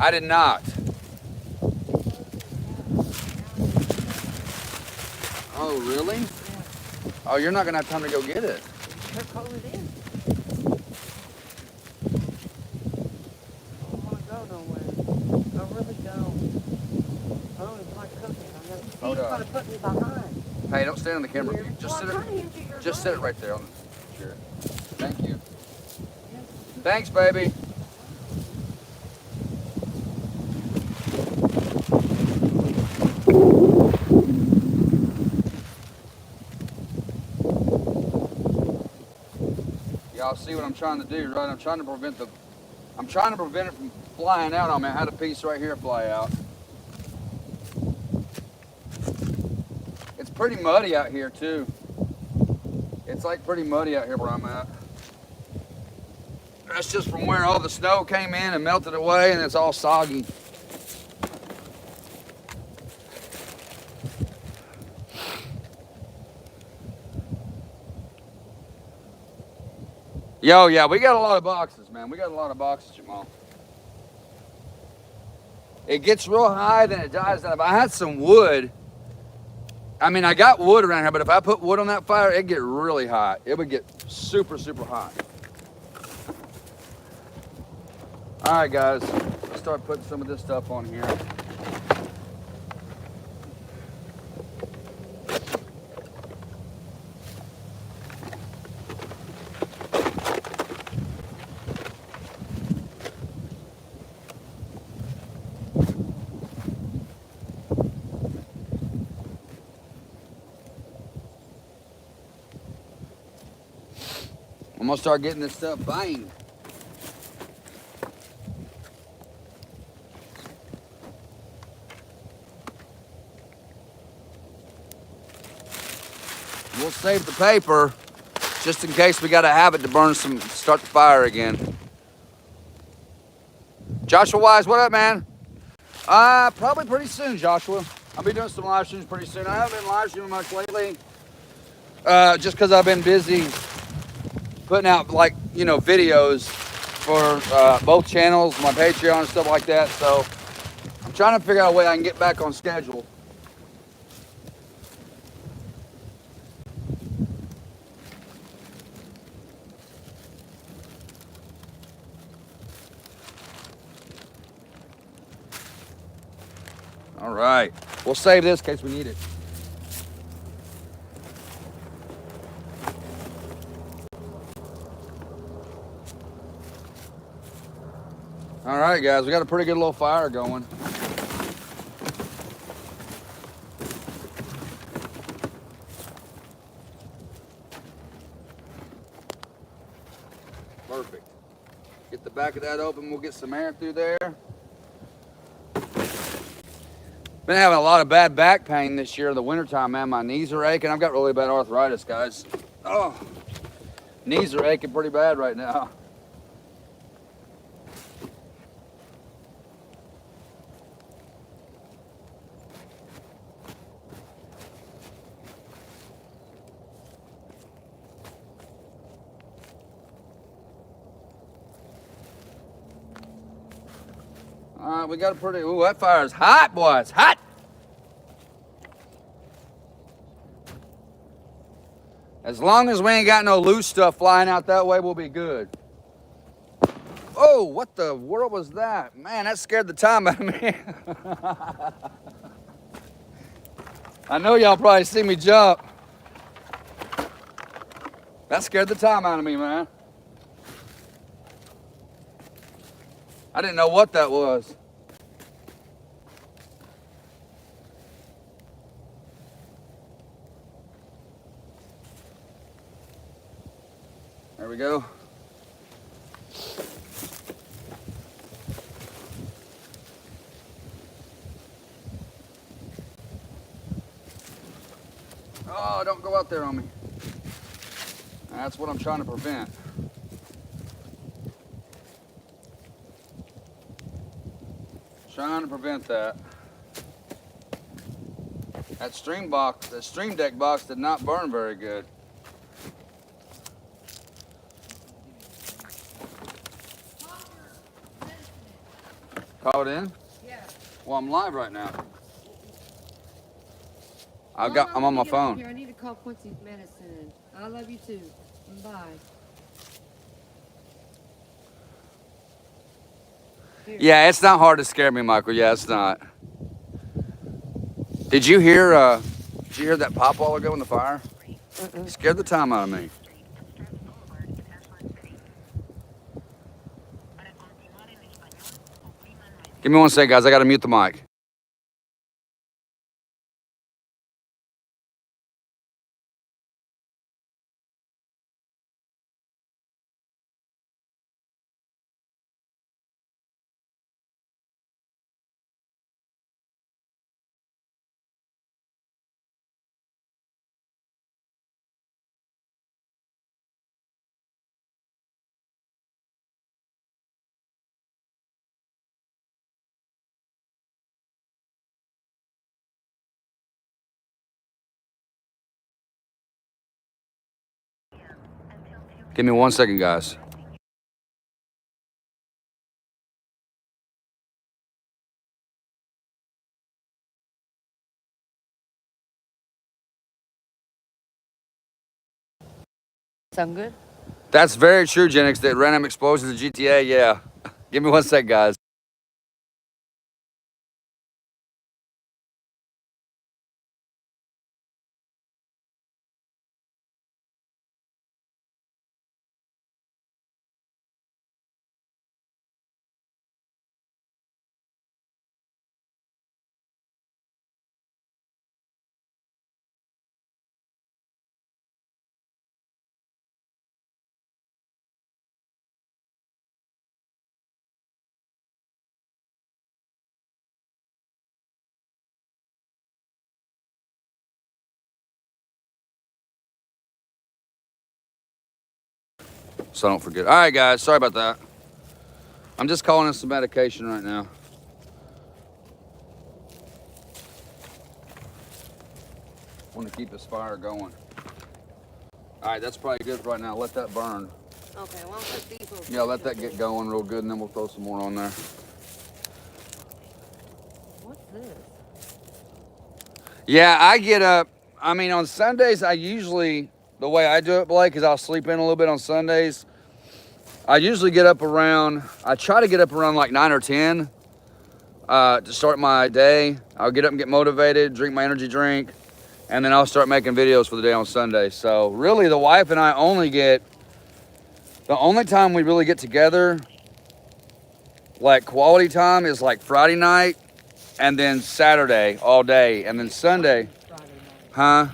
I did not. Oh, really? Oh, you're not gonna have time to go get it. They're calling it in. I don't want to go nowhere. I really don't. I don't even like cooking. I know Steve's gonna put me behind. Hey, don't stand on the camera. Here. Just Well, sit I'm trying to it. empty your Just sit it bag. right there on the chair. Thank you. Thanks, baby. Y'all see what I'm trying to do, right? I'm trying to prevent it from flying out on me. I had a piece right here fly out. It's pretty muddy out here too. It's like pretty muddy out here where I'm at. That's just from where all the snow came in and melted away, and it's all soggy. Yo, yeah, we got a lot of boxes, man. We got a lot of boxes, Jamal. It gets real high, then it dies down. If I had some wood, I mean, I got wood around here, but if I put wood on that fire, it'd get really hot. It would get super, super hot. All right, guys, let's start putting some of this stuff on here. I'm gonna start getting this stuff banged. We'll save the paper just in case we gotta have it to burn start the fire again. Joshua Wise, what up, man? Probably pretty soon, Joshua. I'll be doing some live streams pretty soon. I haven't been live streaming much lately, just because I've been busy putting out, like, you know, videos for both channels, my Patreon and stuff like that. So I'm trying to figure out a way I can get back on schedule. All right, we'll save this in case we need it. All right, guys, we got a pretty good little fire going. Perfect. Get the back of that open, we'll get some air through there. Been having a lot of bad back pain this year in the wintertime, man. My knees are aching. I've got really bad arthritis, guys. Oh, knees are aching pretty bad right now. All right, we got a pretty, ooh, that fire's hot, boy, it's hot. As long as we ain't got no loose stuff flying out that way, we'll be good. Oh, what the world was that? Man, that scared the time out of me. I know y'all probably see me jump. That scared the time out of me, man. I didn't know what that was. There we go. Oh, don't go out there on me. That's what I'm trying to prevent. Trying to prevent that. That stream deck box did not burn very good. Call it in? Yeah. Well, I'm live right now. I'm Well, on my let me get out phone. here. I need to call Quincy's medicine. I love you too. Bye. Here. Yeah, it's not hard to scare me, Michael. Yeah, it's not. Did you hear that pop while ago in the fire? It scared the time out of me. Give me 1 second, guys. I gotta mute the mic. Give me 1 second, guys. Sound good? That's very true, Genix. That random explosions in GTA, yeah. Give me 1 second, guys. So I don't forget. All right, guys. Sorry about that. I'm just calling in some medication right now. Want to keep this fire going. All right, that's probably good right now. Let that burn. Okay, well, I'll put these over. Yeah, let that get going real good, and then we'll throw some more on there. What's this? Yeah, I get up. I mean, on Sundays, the way I do it, Blake, is I'll sleep in a little bit on Sundays. I usually I try to get up around like 9 or 10 to start my day. I'll get up and get motivated, drink my energy drink, and then I'll start making videos for the day on Sunday. So really, the wife and I the only time we really get together, like quality time, is like Friday night and then Saturday all day. And then Sunday, huh?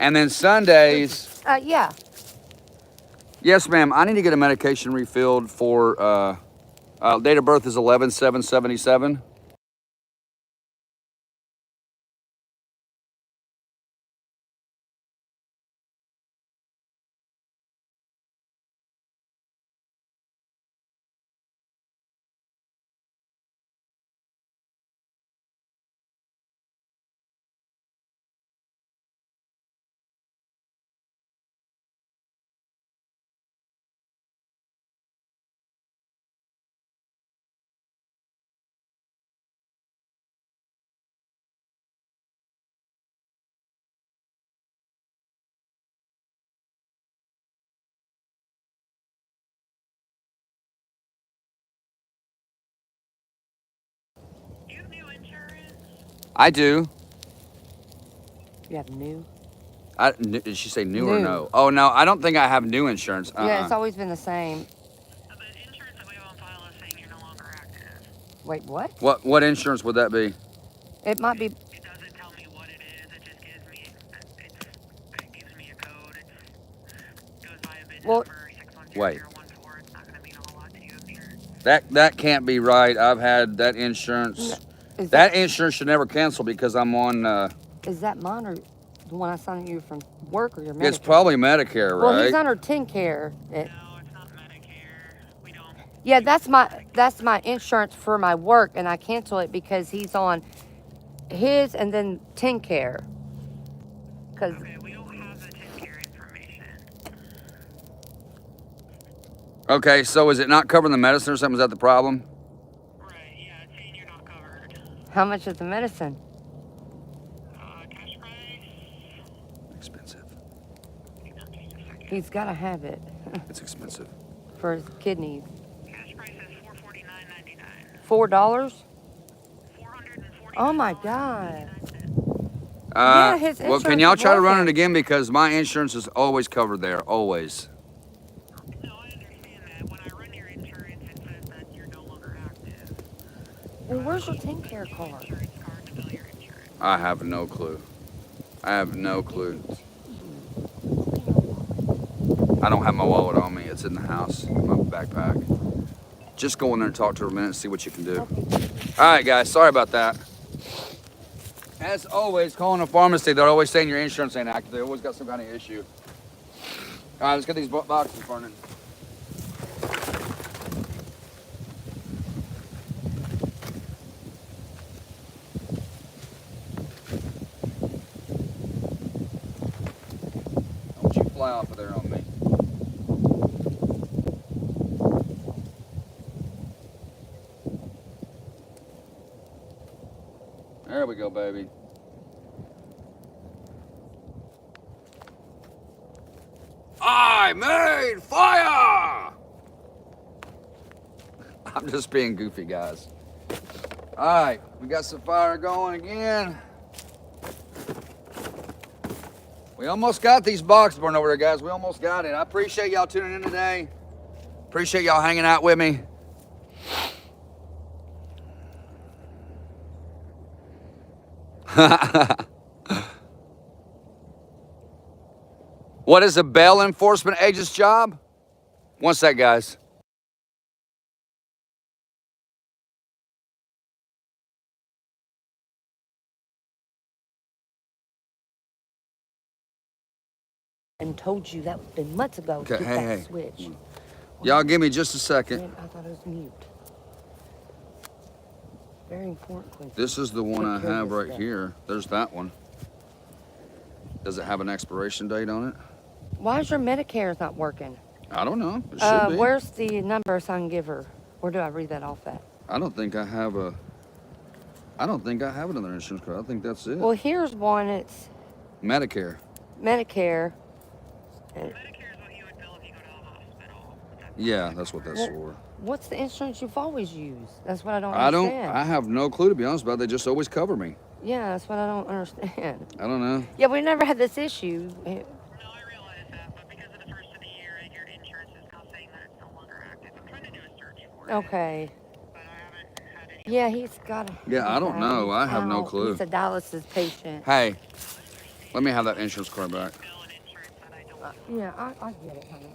And then Sundays. Yeah. Yes, ma'am. I need to get a medication refilled for, date of birth is 11/7/77. You have new insurance? I do. You have new? Did she say new or New. no? Oh, no, I don't think I have new insurance. Yeah, it's always been the same. The insurance that we have on file is saying you're no longer active. Wait, what? What insurance would that be? It might be. It doesn't tell me what it is. It just gives me it gives me a code. It goes by a bid Well, number 610014. Wait. It's not going to mean a whole lot to you if you're. That can't be right. I've had that insurance. Is That insurance should never cancel because I'm on. Is that mine or the one I signed you from work or your Medicare? It's probably Medicare, Well, right? he's under 10 care. No, it's not Medicare. We don't. Yeah, that's my insurance for my work, and I cancel it because he's on his and then TenCare. Cause Okay, we don't have the 10-care information. Okay, so is it not covering the medicine or something? Is that the problem? Right, yeah, it's saying you're not covered. how much is the medicine? Cash price? Expensive. Hang on just a second. He's got to have it It's expensive. for his kidneys. Cash price is $449.99. $4? $449. Oh my God. Uh, Yeah, his well, can insurance y'all is try to run it working. again because my insurance is always covered there, always. No, I understand that. When I run your insurance, it says that you're no longer active. Well, where's your TenCare New card? insurance card to bill your insurance. I have no clue. I have no clue. I don't have my wallet on me. It's in the house, my backpack. Just go in there and talk to her a minute and see what you can do. All right, guys. Sorry about that. As always, calling a pharmacy, they're always saying your insurance ain't active. They always got some kind of issue. All right, let's get these boxes burning. Don't you fly off of there on me. There we go, baby. I made fire! I'm just being goofy, guys. All right, we got some fire going again. We almost got these boxes burned over there, guys. We almost got it. I appreciate y'all tuning in today. Appreciate y'all hanging out with me. What is a bail enforcement agent's job? One sec, guys. And told you that was been months ago. Okay, Get hey, that hey. switch. Y'all give me just a second. Man, I thought it was mute. Very important. Quincy. This is the one I Take care of have this right stuff. here. There's that one. Does it have an expiration date on it? Why is your Medicare not working? I don't know. It should be. Where's the number so I can give her? Where do I read that off at? I don't think I have a. I don't think I have another insurance card. I think that's it. Well, here's one. It's Medicare. Medicare. Medicare is what you would bill if you go to the hospital. Yeah, that's what that's Well, for. What's the insurance you've always used? That's what I don't I don't. understand. I have no clue to be honest about it. They just always cover me. Yeah, that's what I don't understand. I don't know. Yeah, we never had this issue. No, I realize that, but because of the first of the year, your insurance is now saying that it's no longer active. I'm trying to do a search for it. Okay. But I haven't had any. Yeah, he's got. Yeah, I don't know. I have no clue. He's a dialysis patient. Hey, let me have that insurance card back. Bill and insurance that I don't. Yeah, I get it, honey.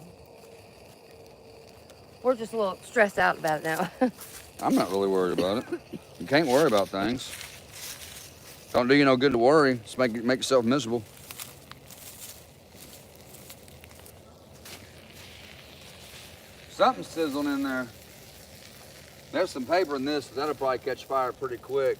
We're just a little stressed out about it now. I'm not really worried about it. You can't worry about things. Don't do you no good to worry. Just make yourself miserable. Something's sizzling in there. There's some paper in this. That'll probably catch fire pretty quick.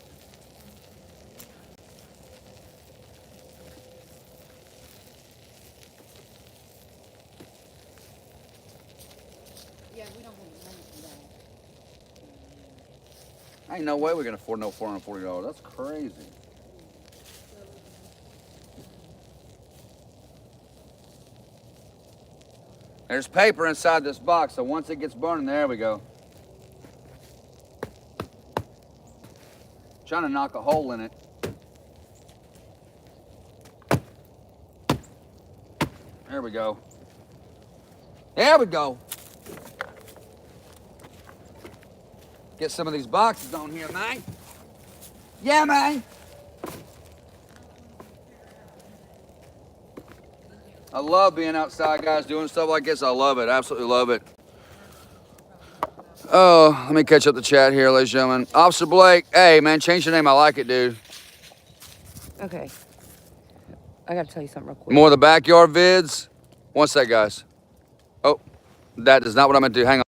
Yeah, we don't have money for that. Ain't no way we can afford no $440. That's crazy. There's paper inside this box, so once it gets burning, there we go. Trying to knock a hole in it. There we go. There we go. Get some of these boxes on here, man. Yeah, man. I love being outside, guys, doing stuff like this. I love it. Absolutely love it. Oh, let me catch up the chat here, ladies and gentlemen. Officer Blake, hey, man, change your name. I like it, dude. Okay. I gotta tell you something real quick. More of the backyard vids. One sec, guys. Oh, that is not what I'm going to do. Hang on.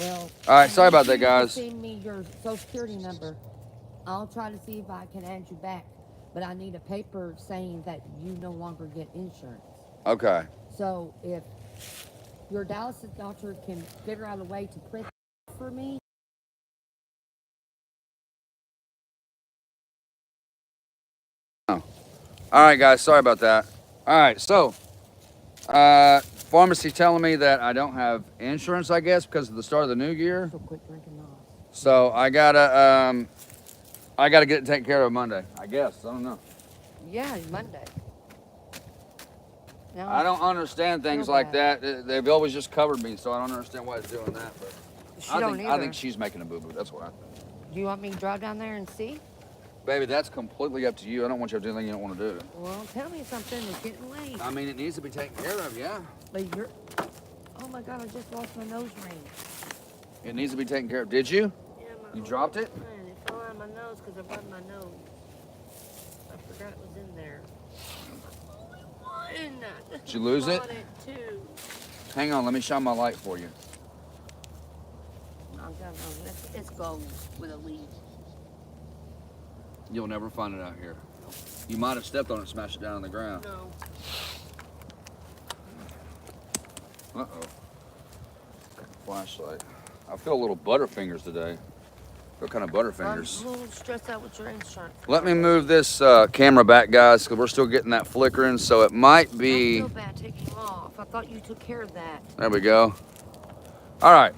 Well. All right, sorry about that, You guys. send me your social security number. I'll try to see if I can add you back, but I need a paper saying that you no longer get insurance. Okay. So if your Dallas doctor can figure out a way to print for me. Oh. All right, guys, sorry about that. All right, so pharmacy telling me that I don't have insurance, I guess, because of the start of the new year. So quit drinking those. So I gotta get it taken care of Monday. I guess. I don't know. Yeah, Monday. Now I don't understand things feel like bad. that. They've always just covered me, so I don't understand why it's doing that. But She don't I either. think she's making a boo-boo. That's what I think. Do you want me to drive down there and see? Baby, that's completely up to you. I don't want you to do anything you don't want to do. Well, tell me something. It's getting late. I mean, it needs to be taken care of, yeah. But you're. Oh my God! I just lost my nose ring. It needs to be taken care of. Did you? Yeah, You dropped it? Man, it fell out of my nose because I rubbed my nose. I forgot it was in there. Did you lose it? Too. Hang on, let me shine my light for you. I don't know. It's gold with a leaf. You'll never find it out here. You might have stepped on it and smashed it down on the ground. No. Uh-oh. Flashlight. I feel a little butterfingers today. What kind of butterfingers? I'm a little stressed out with your insurance. Let me move this camera back, guys, because we're still getting that flickering, so it might be... I feel bad taking you off. I thought you took care of that. There we go. All right.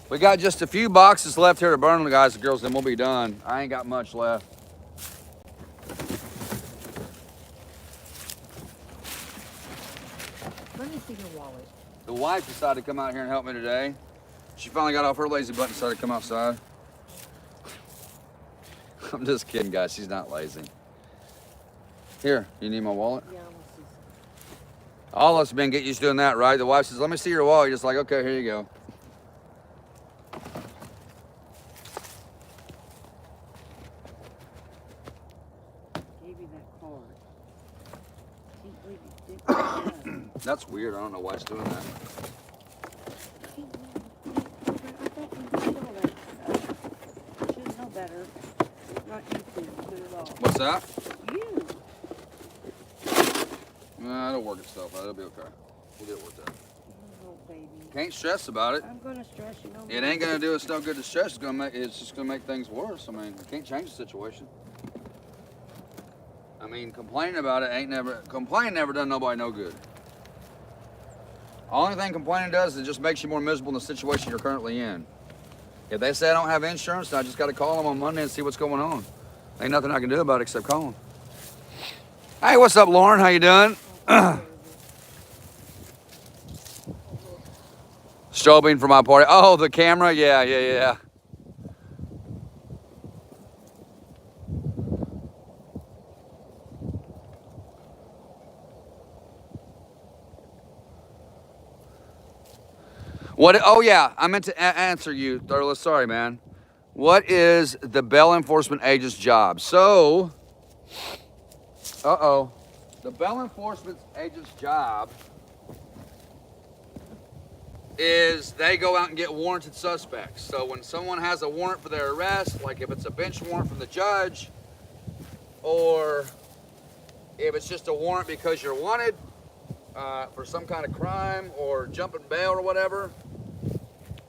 We got just a few boxes left here to burn, guys and girls, then we'll be done. I ain't got much left. Let me see your wallet. The wife decided to come out here and help me today. She finally got off her lazy butt and decided to come outside. I'm just kidding, guys. She's not lazy. Here, you need my wallet? Yeah, I'm gonna see some. All of us been get used to doing that, right? The wife says, let me see your wallet. You're just like, okay, here you go. Gave you that card. Can't believe you did that. That's weird. I don't know why it's doing that. I thought you did all that stuff. You should know better. Not you two, good at all. What's that? You. Nah, it'll work itself out. It'll be okay. We'll get it worked out. Oh, baby. Can't stress about it. I'm gonna stress you. No It ain't gonna do us no good to stress. It's just gonna make things worse. I mean, we can't change the situation. I mean, complaining about it complaining never done nobody no good. Only thing complaining does is it just makes you more miserable in the situation you're currently in. If they say I don't have insurance, then I just gotta call them on Monday and see what's going on. Ain't nothing I can do about it except call them. Hey, what's up, Lauren? How you doing? Strobing for my party. Oh, the camera? Yeah. What? Oh, yeah. I meant to answer you, Thurles. Sorry, man. What is the bail enforcement agent's job? So, the bail enforcement agent's job is they go out and get warranted suspects. So when someone has a warrant for their arrest, like if it's a bench warrant from the judge, or if it's just a warrant because you're wanted for some kind of crime or jumping bail or whatever,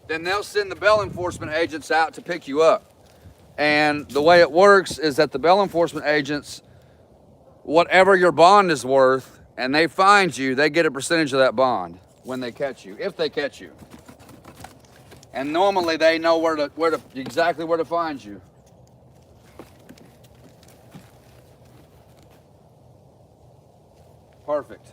then they'll send the bail enforcement agents out to pick you up. And the way it works is that the bail enforcement agents, whatever your bond is worth, and they find you, they get a percentage of that bond when they catch you, if they catch you. And normally they know exactly where to find you. Perfect.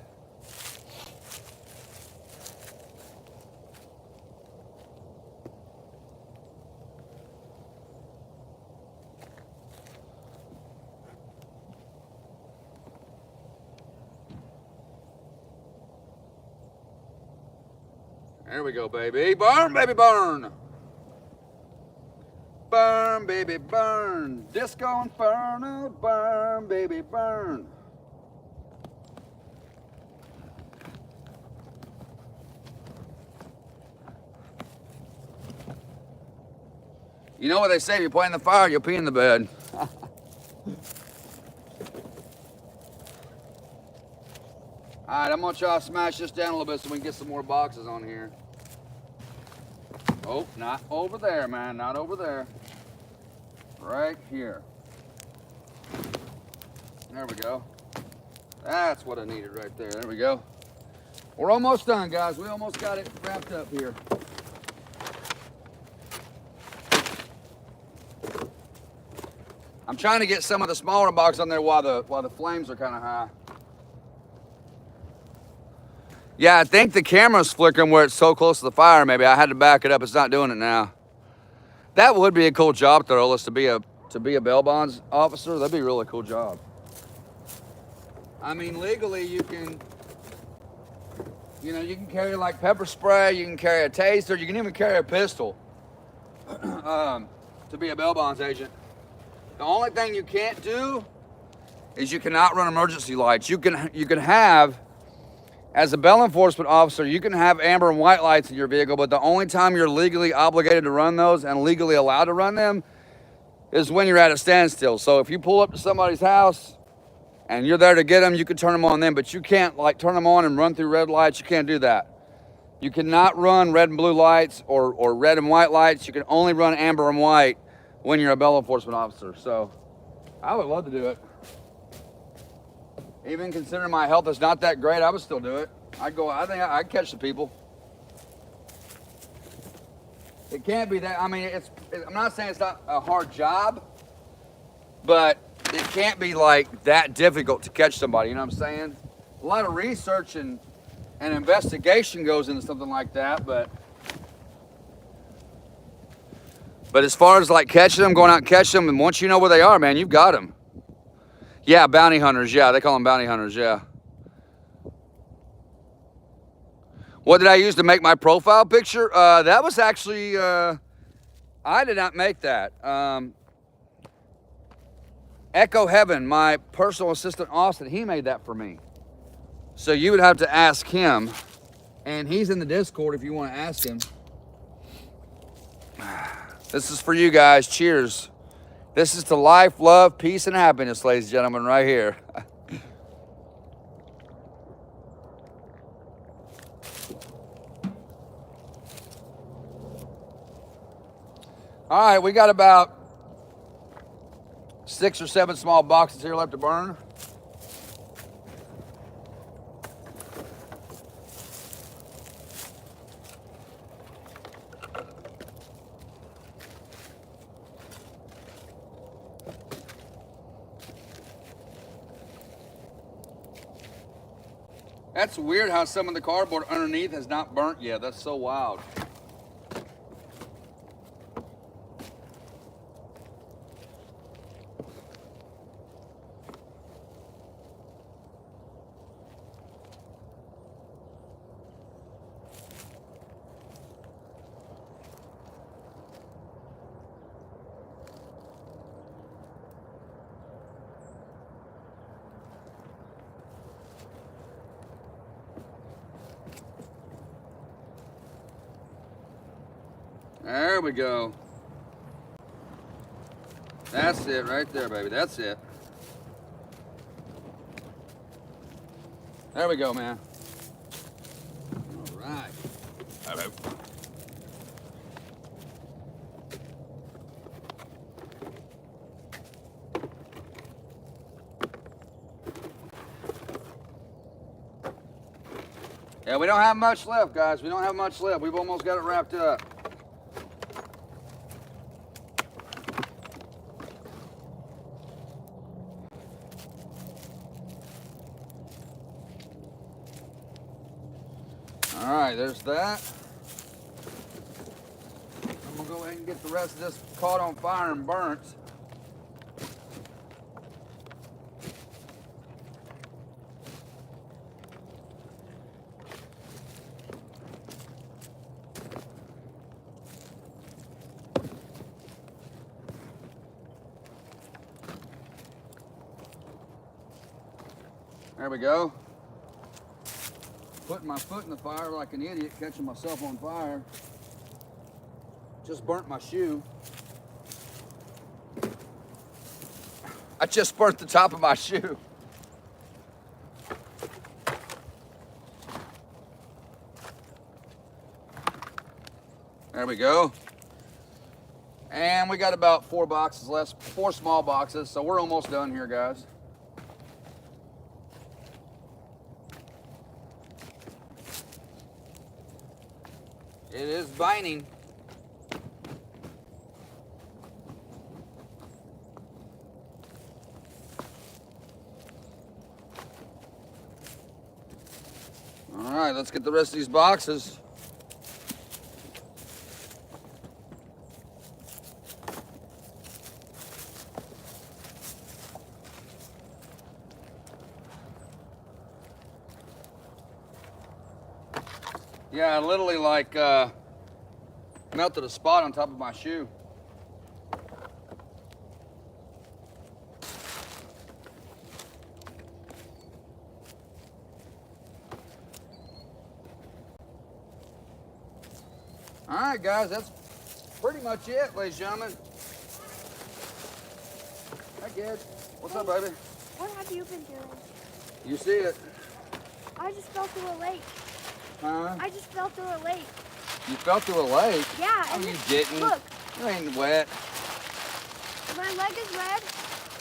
There we go, baby. Burn, baby, burn. Burn, baby, burn. Disco Inferno, burn, baby, burn. You know what they say, if you play in the fire, you'll pee in the bed. All right, I'm gonna try to smash this down a little bit so we can get some more boxes on here. Oh, not over there, man, not over there. Right here. There we go. That's what I needed right there. There we go. We're almost done, guys. We almost got it wrapped up here. I'm trying to get some of the smaller boxes on there while the flames are kind of high. Yeah, I think the camera's flickering where it's so close to the fire. Maybe I had to back it up. It's not doing it now. That would be a cool job, Thorolis, to be a bail bonds officer. That'd be a really cool job. I mean, legally, you can carry like pepper spray. You can carry a taser. You can even carry a pistol to be a bail bonds agent. The only thing you can't do is you cannot run emergency lights. You can have, as a bail enforcement officer, you can have amber and white lights in your vehicle, but the only time you're legally obligated to run those and legally allowed to run them is when you're at a standstill. So if you pull up to somebody's house and you're there to get them, you can turn them on then, but you can't like turn them on and run through red lights. You can't do that. You cannot run red and blue lights or red and white lights. You can only run amber and white when you're a bail enforcement officer. So I would love to do it. Even considering my health is not that great, I would still do it. I think I'd catch the people. It can't be that, I mean, I'm not saying it's not a hard job, but it can't be like that difficult to catch somebody, you know what I'm saying? A lot of research and investigation goes into something like that, but as far as like catching them, going out and catching them, and once you know where they are, man, you've got them. Yeah, bounty hunters. Yeah, they call them bounty hunters. Yeah. What did I use to make my profile picture? That was actually, I did not make that. Echo Heaven, my personal assistant Austin, he made that for me. So you would have to ask him, and he's in the Discord if you want to ask him. This is for you guys. Cheers. This is to life, love, peace, and happiness, ladies and gentlemen, right here. All right, we got about 6 or 7 small boxes here left to burn. That's weird how some of the cardboard underneath has not burnt yet. That's so wild. There we go. That's it right there, baby. That's it. There we go, man. All right. Hello. Yeah, we don't have much left, guys. We don't have much left. We've almost got it wrapped up. All right, there's that. I'm gonna go ahead and get the rest of this caught on fire and burnt. There we go. Putting my foot in the fire like an idiot, catching myself on fire. Just burnt my shoe. I just burnt the top of my shoe. There we go. And we got about 4 boxes left, 4 small boxes, so we're almost done here, guys. It is binding. All right, let's get the rest of these boxes. Yeah, I literally like melted a spot on top of my shoe. All right, guys, that's pretty much it, ladies and gentlemen. Hi, kid. What's up, baby? What have you been doing? You see it. I just fell through a lake. Huh? I just fell through a lake. You fell through a lake? Yeah. Oh, And you didn't. Look, You ain't wet. my leg is red.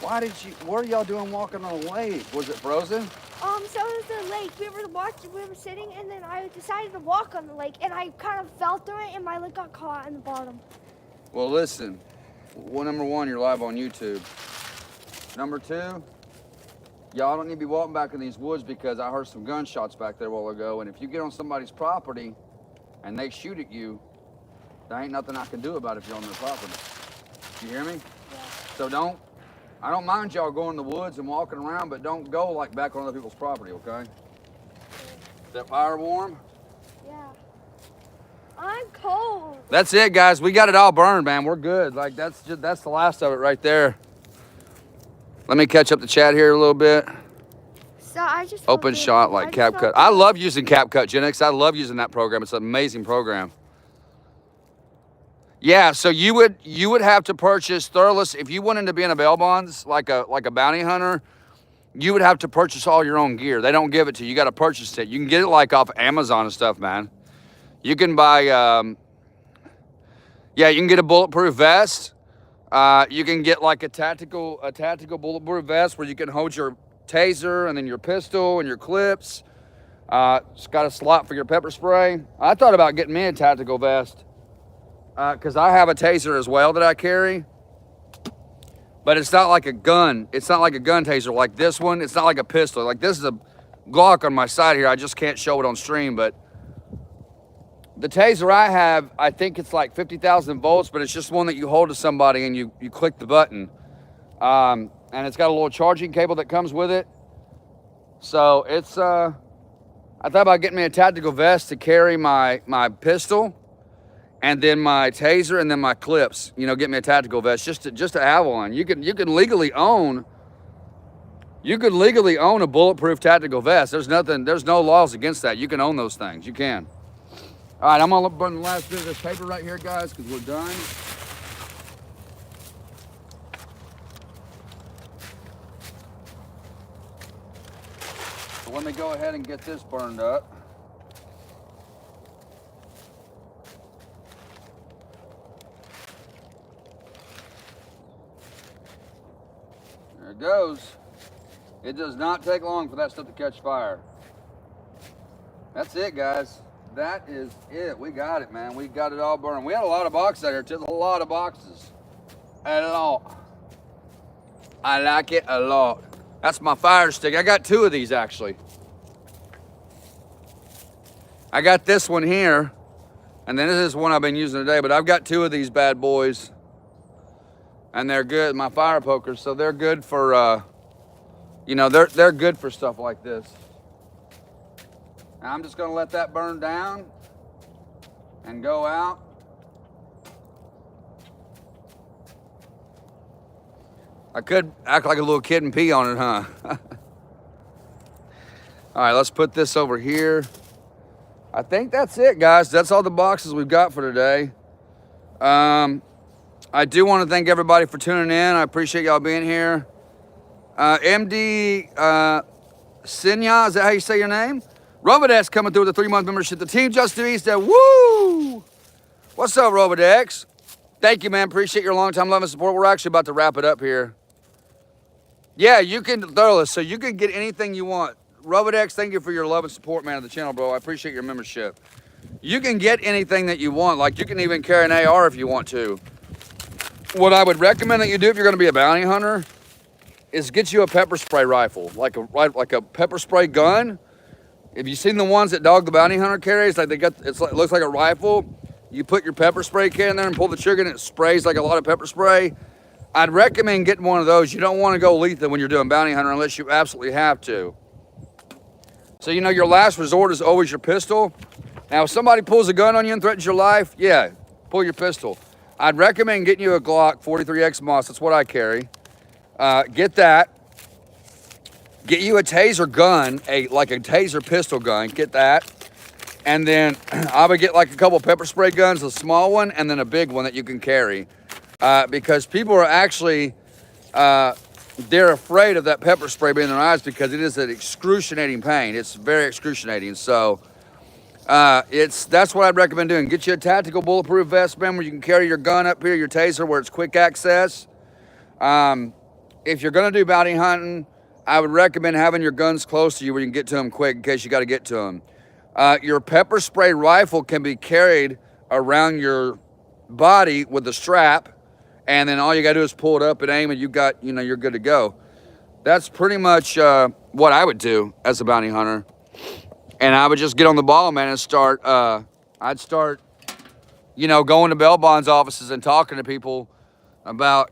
Why did you, what are y'all doing walking on a lake? Was it frozen? So it was the lake. We were sitting, and then I decided to walk on the lake, and I kind of fell through it, and my leg got caught in the bottom. Well, listen. Well, number 1, you're live on YouTube. Number 2, y'all don't need to be walking back in these woods because I heard some gunshots back there a while ago, and if you get on somebody's property and they shoot at you, there ain't nothing I can do about it if you're on their property. You hear me? Yeah. So I don't mind y'all going in the woods and walking around, but don't go like back on other people's property, okay? Is that fire warm? Yeah. I'm cold. That's it, guys. We got it all burned, man. We're good. Like that's the last of it right there. Let me catch up the chat here a little bit. So I just fell Open through- shot like I just fell CapCut. through- I love using CapCut, Genix. I love using that program. It's an amazing program. Yeah, so you would have to purchase Thurless if you wanted to be in a bail bonds like a bounty hunter. You would have to purchase all your own gear. They don't give it to you. You got to purchase it. You can get it like off Amazon and stuff, man. You can buy, yeah, you can get a bulletproof vest. You can get like a tactical bulletproof vest where you can hold your taser and then your pistol and your clips. It's got a slot for your pepper spray. I thought about getting me a tactical vest because I have a taser as well that I carry. But it's not like a gun. It's not like a gun taser like this one. It's not like a pistol. Like this is a Glock on my side here. I just can't show it on stream. But the taser I have, I think it's like 50,000 volts, but it's just one that you hold to somebody and you click the button. And it's got a little charging cable that comes with it. So it's, I thought about getting me a tactical vest to carry my pistol and then my taser and then my clips. You know, get me a tactical vest just to have one. You can legally own a bulletproof tactical vest. There's no laws against that. You can own those things. You can. All right, I'm gonna burn the last bit of this paper right here, guys, because we're done. So let me go ahead and get this burned up. There it goes. It does not take long for that stuff to catch fire. That's it, guys. That is it. We got it, man. We got it all burned. We had a lot of boxes out here, too. A lot of boxes. A lot. I like it a lot. That's my fire stick. I got 2 of these, actually. I got this one here, and then this is one I've been using today, but I've got 2 of these bad boys, and they're good. My fire pokers, so they're good for, you know, they're good for stuff like this. Now I'm just gonna let that burn down and go out. I could act like a little kid and pee on it, huh? All right, let's put this over here. I think that's it, guys. That's all the boxes we've got for today. I do want to thank everybody for tuning in. I appreciate y'all being here. MD Sinya, is that how you say your name? Robodex coming through with a 3-month membership. The Team Justin East, woo! What's up, Robodex? Thank you, man. Appreciate your long-time love and support. We're actually about to wrap it up here. Yeah, you can, Thurles, so you can get anything you want. Robodex, thank you for your love and support, man, of the channel, bro. I appreciate your membership. You can get anything that you want. Like, you can even carry an AR if you want to. What I would recommend that you do if you're going to be a bounty hunter is get you a pepper spray rifle, like a pepper spray gun. Have you seen the ones that Dog the Bounty Hunter carries? Like it looks like a rifle. You put your pepper spray can in there and pull the trigger and it sprays like a lot of pepper spray. I'd recommend getting one of those. You don't want to go lethal when you're doing bounty hunter unless you absolutely have to. So, you know, your last resort is always your pistol. Now, if somebody pulls a gun on you and threatens your life, yeah, pull your pistol. I'd recommend getting you a Glock 43X Moss. That's what I carry. Get that. Get you a taser gun, like a taser pistol gun. Get that. And then I would get like a couple pepper spray guns, a small one, and then a big one that you can carry. Because people are actually, they're afraid of that pepper spray being in their eyes because it is an excruciating pain. It's very excruciating. So that's what I'd recommend doing. Get you a tactical bulletproof vest, man, where you can carry your gun up here, your taser, where it's quick access. If you're going to do bounty hunting, I would recommend having your guns close to you where you can get to them quick in case you got to get to them. Your pepper spray rifle can be carried around your body with a strap, and then all you got to do is pull it up and aim, and you're good to go. That's pretty much what I would do as a bounty hunter. And I would just get on the ball, man, and start, I'd start, going to bail bonds offices and talking to people about,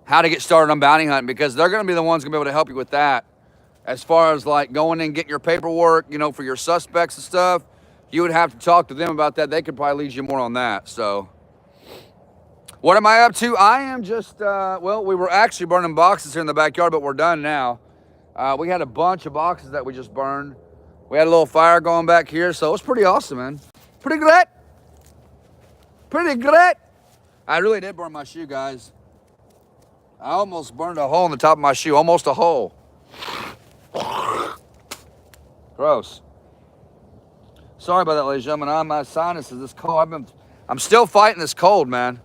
how to get started on bounty hunting, because they're going to be the ones going to be able to help you with that. As far as like going in and getting your paperwork, for your suspects and stuff, you would have to talk to them about that. They could probably lead you more on that. So what am I up to? I am just, we were actually burning boxes here in the backyard, but we're done now. We had a bunch of boxes that we just burned. We had a little fire going back here, so it was pretty awesome, man. Pretty great. Pretty great. I really did burn my shoe, guys. I almost burned a hole in the top of my shoe, almost a hole. Gross. Sorry about that, ladies and gentlemen. My sinuses, this cold. I'm still fighting this cold, man.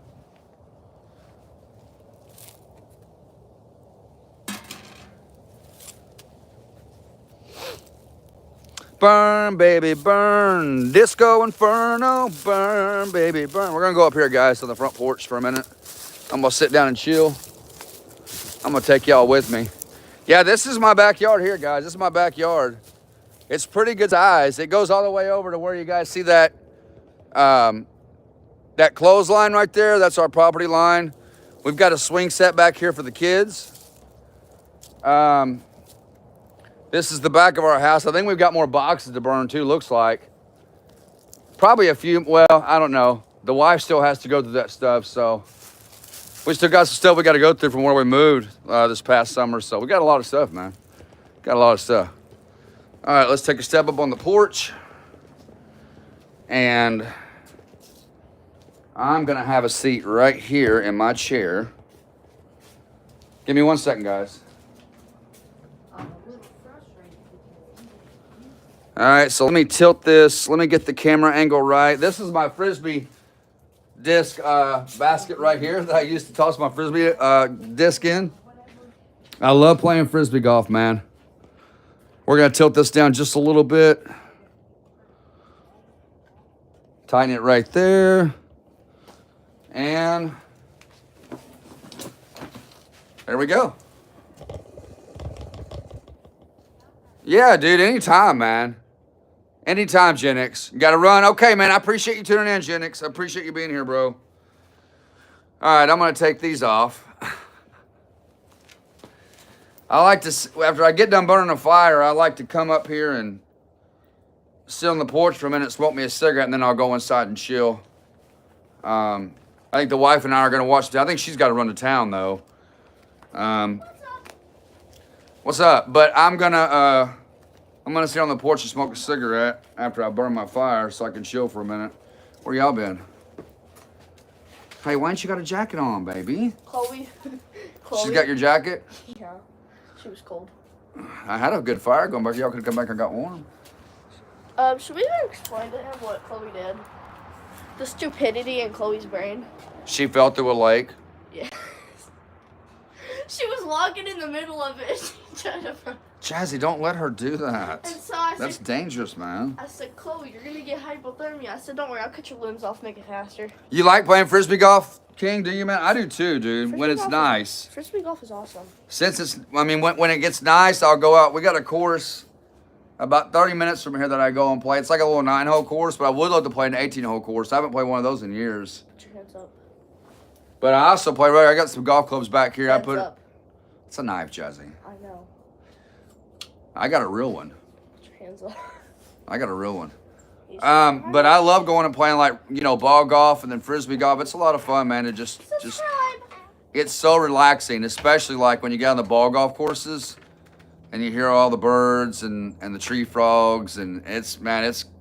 Burn, baby, burn. Disco Inferno, burn, baby, burn. We're gonna go up here, guys, on the front porch for a minute. I'm gonna sit down and chill. I'm gonna take y'all with me. Yeah, this is my backyard here, guys. This is my backyard. It's pretty good size. It goes all the way over to where you guys see that that clothesline right there. That's our property line. We've got a swing set back here for the kids. This is the back of our house. I think we've got more boxes to burn too, looks like. Probably a few, well, I don't know. The wife still has to go through that stuff, so. We still got some stuff we got to go through from where we moved this past summer. So we got a lot of stuff, man. Got a lot of stuff. All right, let's take a step up on the porch. And I'm going to have a seat right here in my chair. Give me 1 second, guys. All right, so let me tilt this. Let me get the camera angle right. This is my Frisbee disc basket right here that I used to toss my Frisbee disc in. I love playing Frisbee golf, man. We're going to tilt this down just a little bit. Tighten it right there. And there we go. Yeah, dude, anytime, man. Anytime, Genix. You got to run. Okay, man, I appreciate you tuning in, Genix. I appreciate you being here, bro. All right, I'm going to take these off. I like to, after I get done burning a fire, I like to come up here and sit on the porch for a minute, smoke me a cigarette, and then I'll go inside and chill. I think the wife and I are going to watch. I think she's got to run to town, though. What's up? But I'm going to sit on the porch and smoke a cigarette after I burn my fire so I can chill for a minute. Where y'all been? Hey, why ain't you got a jacket on, baby? Chloe Chloe. She's got your jacket? Yeah. She was cold. I had a good fire going, but y'all could have come back and got warm. Should we even explain to him what Chloe did? The stupidity in Chloe's brain. She fell through a lake. Yeah. She was walking in the middle of it. Jazzy, don't let her do that. And so I That's said, dangerous, man. I said, Chloe, you're gonna get hypothermia. I said, don't worry, I'll cut your limbs off, make it faster. You like playing frisbee golf, King? Do you, man? I do too, dude. When it's nice. Frisbee golf is awesome. Since it's, I mean, when it gets nice, I'll go out. We got a course about 30 minutes from here that I go and play. It's like a little 9-hole course, but I would love to play an 18-hole course. I haven't played one of those in years. Put your hands up. But I also play, I got some golf clubs back here. Hands I put up. It's a knife, Jazzy. I know. I got a real one. Put your hands up. I got a real one. But I love going and playing, like, you know, ball golf and then frisbee golf. It's a lot of fun, man. It just it's so relaxing, especially like when you get on the ball golf courses and you hear all the birds and the tree frogs, and it's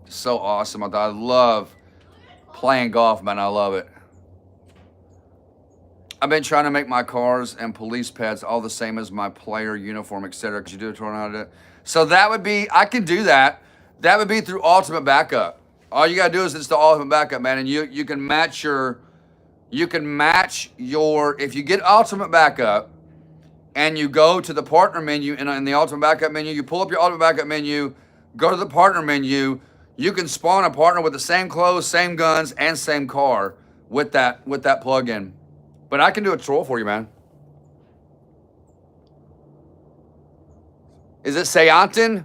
so awesome. I love playing golf, man. I love it. I've been trying to make my cars and police pads all the same as my player uniform, etc. Could you do a tornado? So that would be, I can do that. That would be through Ultimate Backup. All you gotta do is install Ultimate Backup, man, and you can match your, if you get Ultimate Backup and you go to the partner menu in the Ultimate Backup menu, you pull up your Ultimate Backup menu, go to the partner menu, you can spawn a partner with the same clothes, same guns, and same car with that plug-in. But I can do a troll for you, man. Is it Sayantin?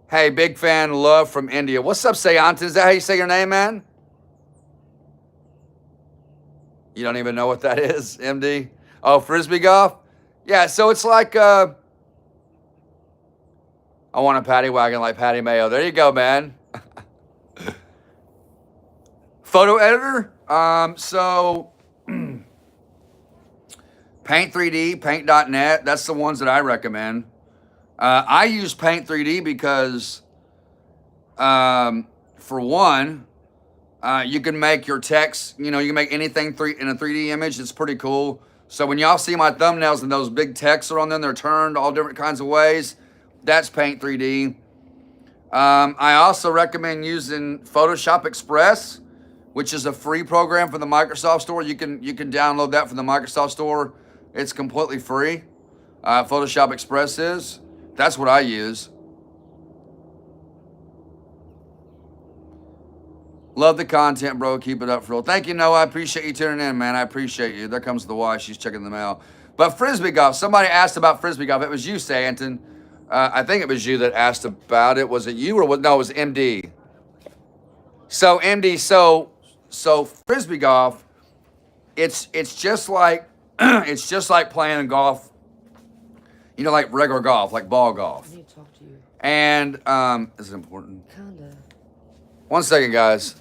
Hey, big fan, love from India. What's up, Sayantin? Is that how you say your name, man? You don't even know what that is, MD? Oh, frisbee golf? Yeah, so it's like, I want a paddy wagon like Patty Mayo. There you go, man. Photo editor? Paint 3D, paint.net, that's the ones that I recommend. I use Paint 3D because, for one, you can make your text, you know, you can make anything in a 3D image. It's pretty cool. So when y'all see my thumbnails and those big texts are on them, they're turned all different kinds of ways. That's Paint 3D. I also recommend using Photoshop Express, which is a free program from the Microsoft Store. You can download that from the Microsoft Store. It's completely free. Photoshop Express is. That's what I use. Love the content, bro. Keep it up for real. Thank you, Noah. I appreciate you tuning in, man. I appreciate you. There comes the wife. She's checking the mail. But frisbee golf. Somebody asked about frisbee golf. It was you, Stanton. I think it was you that asked about it. Was it you or what? No, it was MD. So MD. So frisbee golf. It's just like it's just like playing golf. You know, like regular golf, like ball golf. I need to talk to you. And is it important? Kinda. 1 second, guys.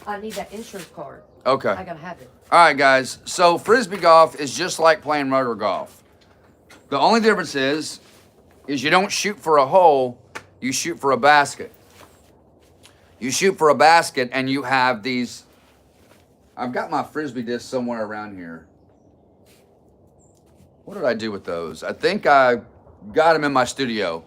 I need that insurance card. Okay. I gotta have it. All right, guys. So frisbee golf is just like playing rotor golf. The only difference is is you don't shoot for a hole, you shoot for a basket. You shoot for a basket and you have these, I've got my Frisbee discs somewhere around here. What did I do with those? I think I got them in my studio.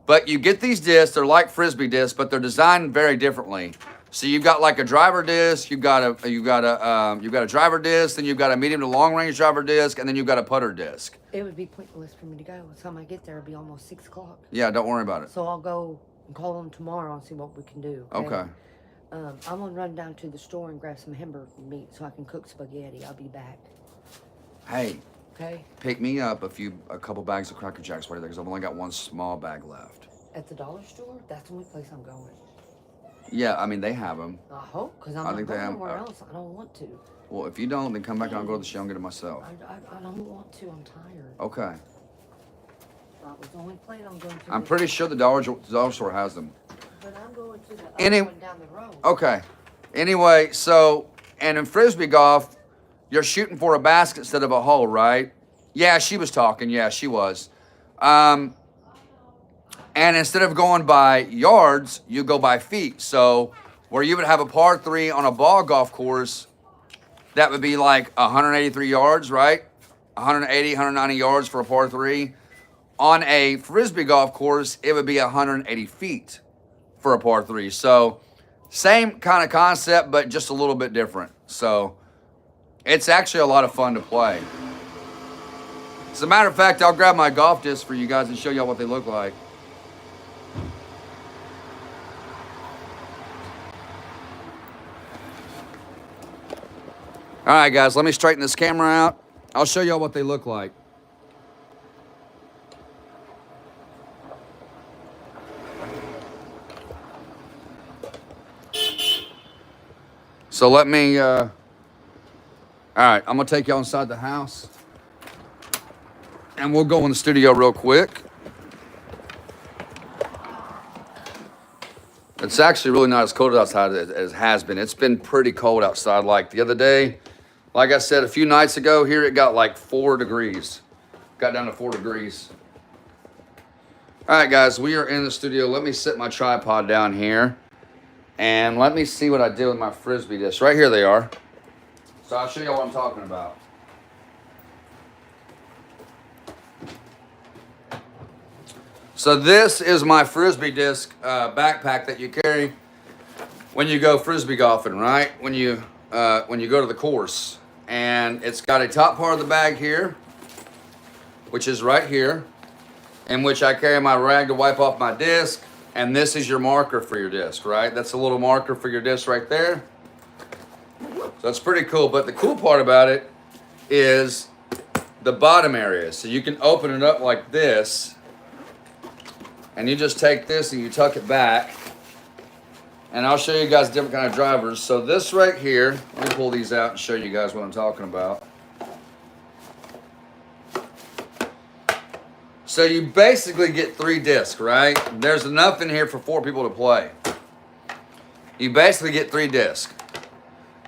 But you get these discs, they're like Frisbee discs, but they're designed very differently. So you've got like a driver disc, you've got a driver disc, then you've got a medium to long range driver disc, and then you've got a putter disc. It would be pointless for me to go. By the time I get there, it'll be almost 6 o'clock. Yeah, don't worry about it. So I'll go and call them tomorrow and see what we can do. Okay. I'm gonna run down to the store and grab some hamburger meat so I can cook spaghetti. I'll be back. Hey, Okay? pick me up a couple bags of Cracker Jacks right there, because I've only got one small bag left. At the dollar store? That's the only place I'm going. Yeah, I mean, they have them. I hope, because I'm I not think they going have- nowhere else. I don't want to. Well, if you don't, then come back and I'll go to the show and get it myself. I don't want to. I'm tired. Okay. That was the only place I'm going to. I'm pretty sure the dollar store has them. But I'm going to the Any- other one down the road. Okay. Anyway, so, and in Frisbee golf, you're shooting for a basket instead of a hole, right? Yeah, she was talking. Yeah, she was. And instead of going by yards, you go by feet. So where you would have a par 3 on a ball golf course, that would be like 183 yards, right? 180, 190 yards for a par 3. On a Frisbee golf course, it would be 180 feet for a par 3. So same kind of concept, but just a little bit different. So it's actually a lot of fun to play. As a matter of fact, I'll grab my golf discs for you guys and show y'all what they look like. All right, guys, let me straighten this camera out. I'll show y'all what they look like. So let me, all right, I'm gonna take y'all inside the house and we'll go in the studio real quick. It's actually really not as cold outside as it has been. It's been pretty cold outside. Like the other day, like I said, a few nights ago, here it got like 4 degrees. Got down to 4 degrees. All right, guys, we are in the studio. Let me set my tripod down here. And let me see what I did with my Frisbee discs. Right here they are. So I'll show you what I'm talking about. So this is my Frisbee disc backpack that you carry when you go Frisbee golfing, right? When you go to the course. And it's got a top part of the bag here, which is right here, in which I carry my rag to wipe off my disc. And this is your marker for your disc, right? That's a little marker for your disc right there. So that's pretty cool. But the cool part about it is the bottom area. So you can open it up like this. And you just take this and you tuck it back. And I'll show you guys different kind of drivers. So this right here, let me pull these out and show you guys what I'm talking about. So you basically get 3 discs, right? There's enough in here for 4 people to play. You basically get 3 discs.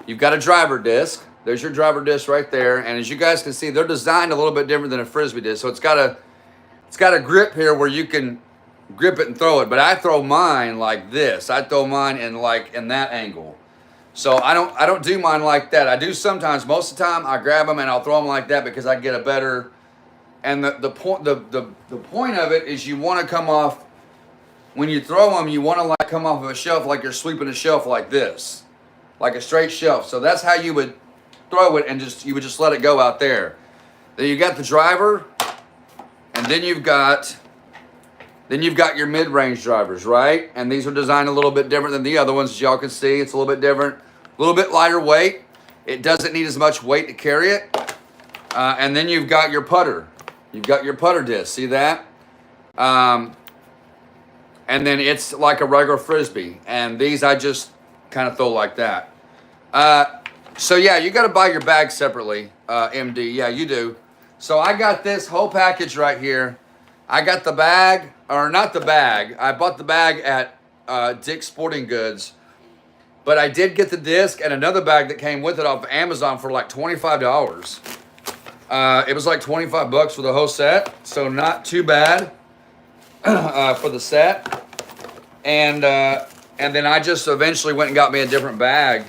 You've got a driver disc. There's your driver disc right there. And as you guys can see, they're designed a little bit different than a Frisbee disc. So it's got a grip here where you can grip it and throw it. But I throw mine like this. I throw mine in that angle. So I don't do mine like that. I do sometimes. Most of the time I grab them and I'll throw them like that because I get a better. And the point of it is you want to come off, when you throw them, you want to like come off of a shelf like you're sweeping a shelf like this, like a straight shelf. So that's how you would throw it, and you would just let it go out there. Then you got the driver, and then you've got your mid-range drivers, right? And these are designed a little bit different than the other ones, as y'all can see. It's a little bit different, a little bit lighter weight. It doesn't need as much weight to carry it. And then you've got your putter. You've got your putter disc, see that? And then it's like a regular Frisbee. And these I just kind of throw like that. So yeah, you got to buy your bag separately, MD. Yeah, you do. So I got this whole package right here. I got the bag, or not the bag. I bought the bag at Dick's Sporting Goods. But I did get the disc and another bag that came with it off of Amazon for like $25. It was like $25 for the whole set, so not too bad. for the set, and then I just eventually went and got me a different bag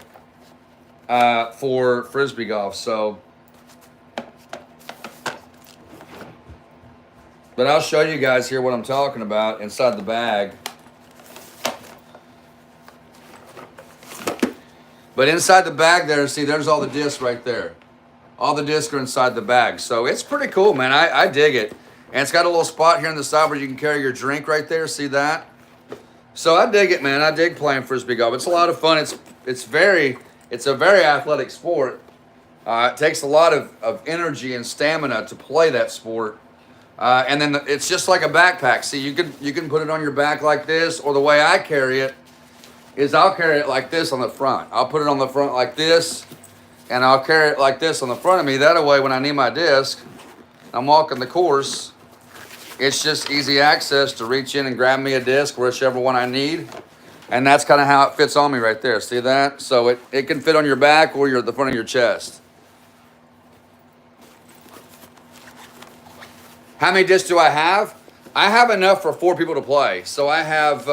for Frisbee golf. So, but I'll show you guys here what I'm talking about inside the bag. But inside the bag there, see, there's all the discs right there. All the discs are inside the bag. So it's pretty cool, man. I dig it. And it's got a little spot here on the side where you can carry your drink right there. See that? So I dig it, man. I dig playing Frisbee golf. It's a lot of fun. It's a very athletic sport. It takes a lot of energy and stamina to play that sport. And then it's just like a backpack. See, you can put it on your back like this, or the way I carry it is I'll carry it like this on the front. I'll put it on the front like this, and I'll carry it like this on the front of me. That way, when I need my disc, I'm walking the course, it's just easy access to reach in and grab me a disc, whichever one I need. And that's kind of how it fits on me right there. See that? So it can fit on your back or the front of your chest. How many discs do I have? I have enough for 4 people to play. So I have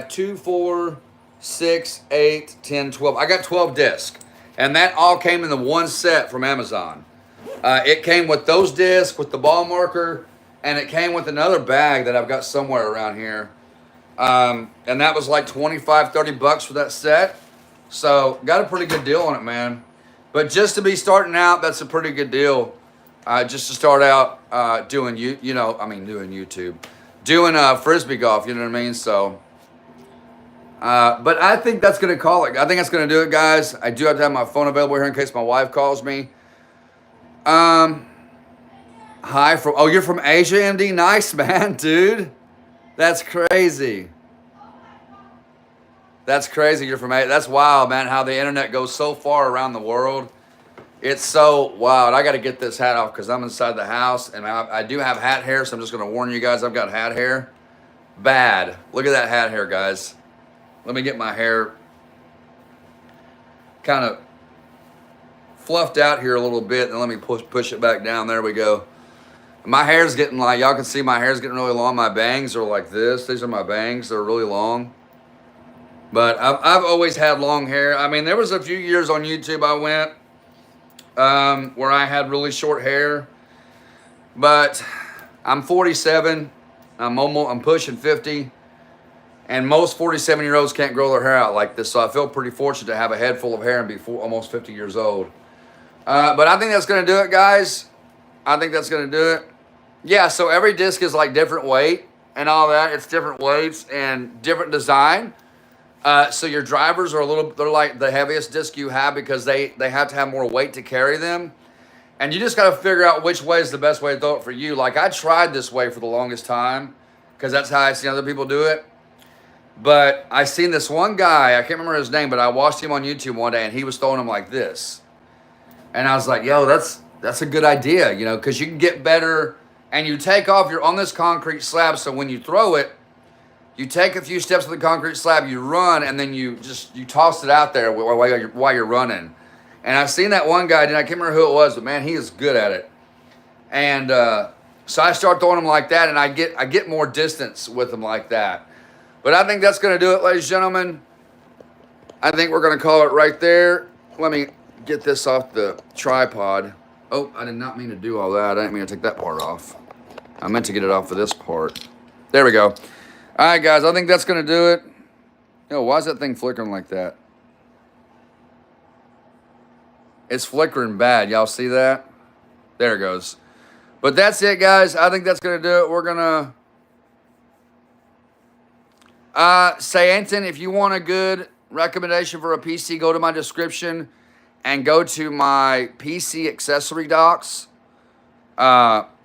2, 4, 6, 8, 10, 12. I got 12 discs. And that all came in the one set from Amazon. It came with those discs, with the ball marker, and it came with another bag that I've got somewhere around here. And that was like 25, 30 bucks for that set. So got a pretty good deal on it, man. But just to be starting out, that's a pretty good deal. Just to start out doing YouTube. Doing Frisbee golf, you know what I mean? So, but I think that's going to call it. I think that's going to do it, guys. I do have to have my phone available here in case my wife calls me. Hi you're from Asia, MD? Nice, man, dude. That's crazy. That's crazy. You're from Asia. That's wild, man, how the internet goes so far around the world. It's so wild. I got to get this hat off because I'm inside the house, and I do have hat hair, so I'm just going to warn you guys, I've got hat hair. Bad. Look at that hat hair, guys. Let me get my hair kind of fluffed out here a little bit, and let me push it back down. There we go. My hair's getting like, y'all can see my hair's getting really long. My bangs are like this. These are my bangs. They're really long. But I've always had long hair. I mean, there was a few years on YouTube I went where I had really short hair. But I'm 47. I'm pushing 50. And most 47-year-olds can't grow their hair out like this. So I feel pretty fortunate to have a head full of hair and be almost 50 years old. But I think that's going to do it, guys. I think that's going to do it. Yeah, so every disc is like different weight and all that. It's different weights and different design. So your drivers are they're like the heaviest disc you have because they have to have more weight to carry them. And you just got to figure out which way is the best way to throw it for you. Like I tried this way for the longest time because that's how I see other people do it. But I seen this one guy, I can't remember his name, but I watched him on YouTube one day and he was throwing them like this. And I was like, yo, that's a good idea, you know, because you can get better and you take off, you're on this concrete slab. So when you throw it, you take a few steps of the concrete slab, you run, and then you toss it out there while you're running. And I've seen that one guy, and I can't remember who it was, but man, he is good at it. And so I start throwing them like that, and I get more distance with them like that. But I think that's going to do it, ladies and gentlemen. I think we're going to call it right there. Let me get this off the tripod. Oh, I did not mean to do all that. I didn't mean to take that part off. I meant to get it off of this part. There we go. All right, guys, I think that's going to do it. Yo, why is that thing flickering like that? It's flickering bad. Y'all see that? There it goes. But that's it, guys. I think that's going to do it. We're going to... say, Anton, if you want a good recommendation for a PC, go to my description and go to my PC accessory docs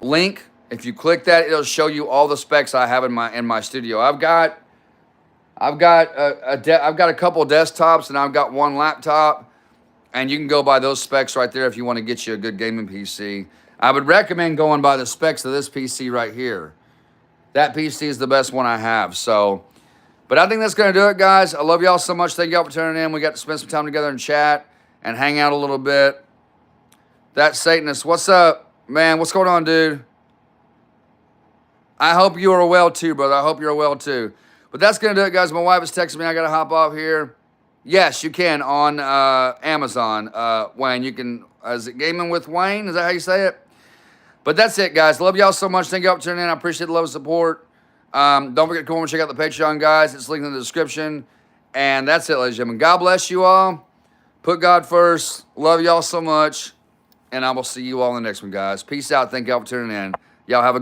link. If you click that, it'll show you all the specs I have in my studio. I've got a couple desktops and I've got one laptop, and you can go by those specs right there if you want to get you a good gaming PC. I would recommend going by the specs of this PC right here. That PC is the best one I have. So, but I think that's going to do it, guys. I love y'all so much. Thank y'all for tuning in. We got to spend some time together and chat and hang out a little bit. That's Satanist. What's up, man? What's going on, dude? I hope you are well too, brother. I hope you're well too. But that's going to do it, guys. My wife is texting me. I got to hop off here. Yes, you can on Amazon, Wayne. You can, is it Gaming with Wayne? Is that how you say it? But that's it, guys. Love y'all so much. Thank y'all for tuning in. I appreciate the love and support. Don't forget to come and check out the Patreon, guys. It's linked in the description. And that's it, ladies and gentlemen. God bless you all. Put God first. Love y'all so much. And I will see you all in the next one, guys. Peace out. Thank y'all for tuning in. Y'all have a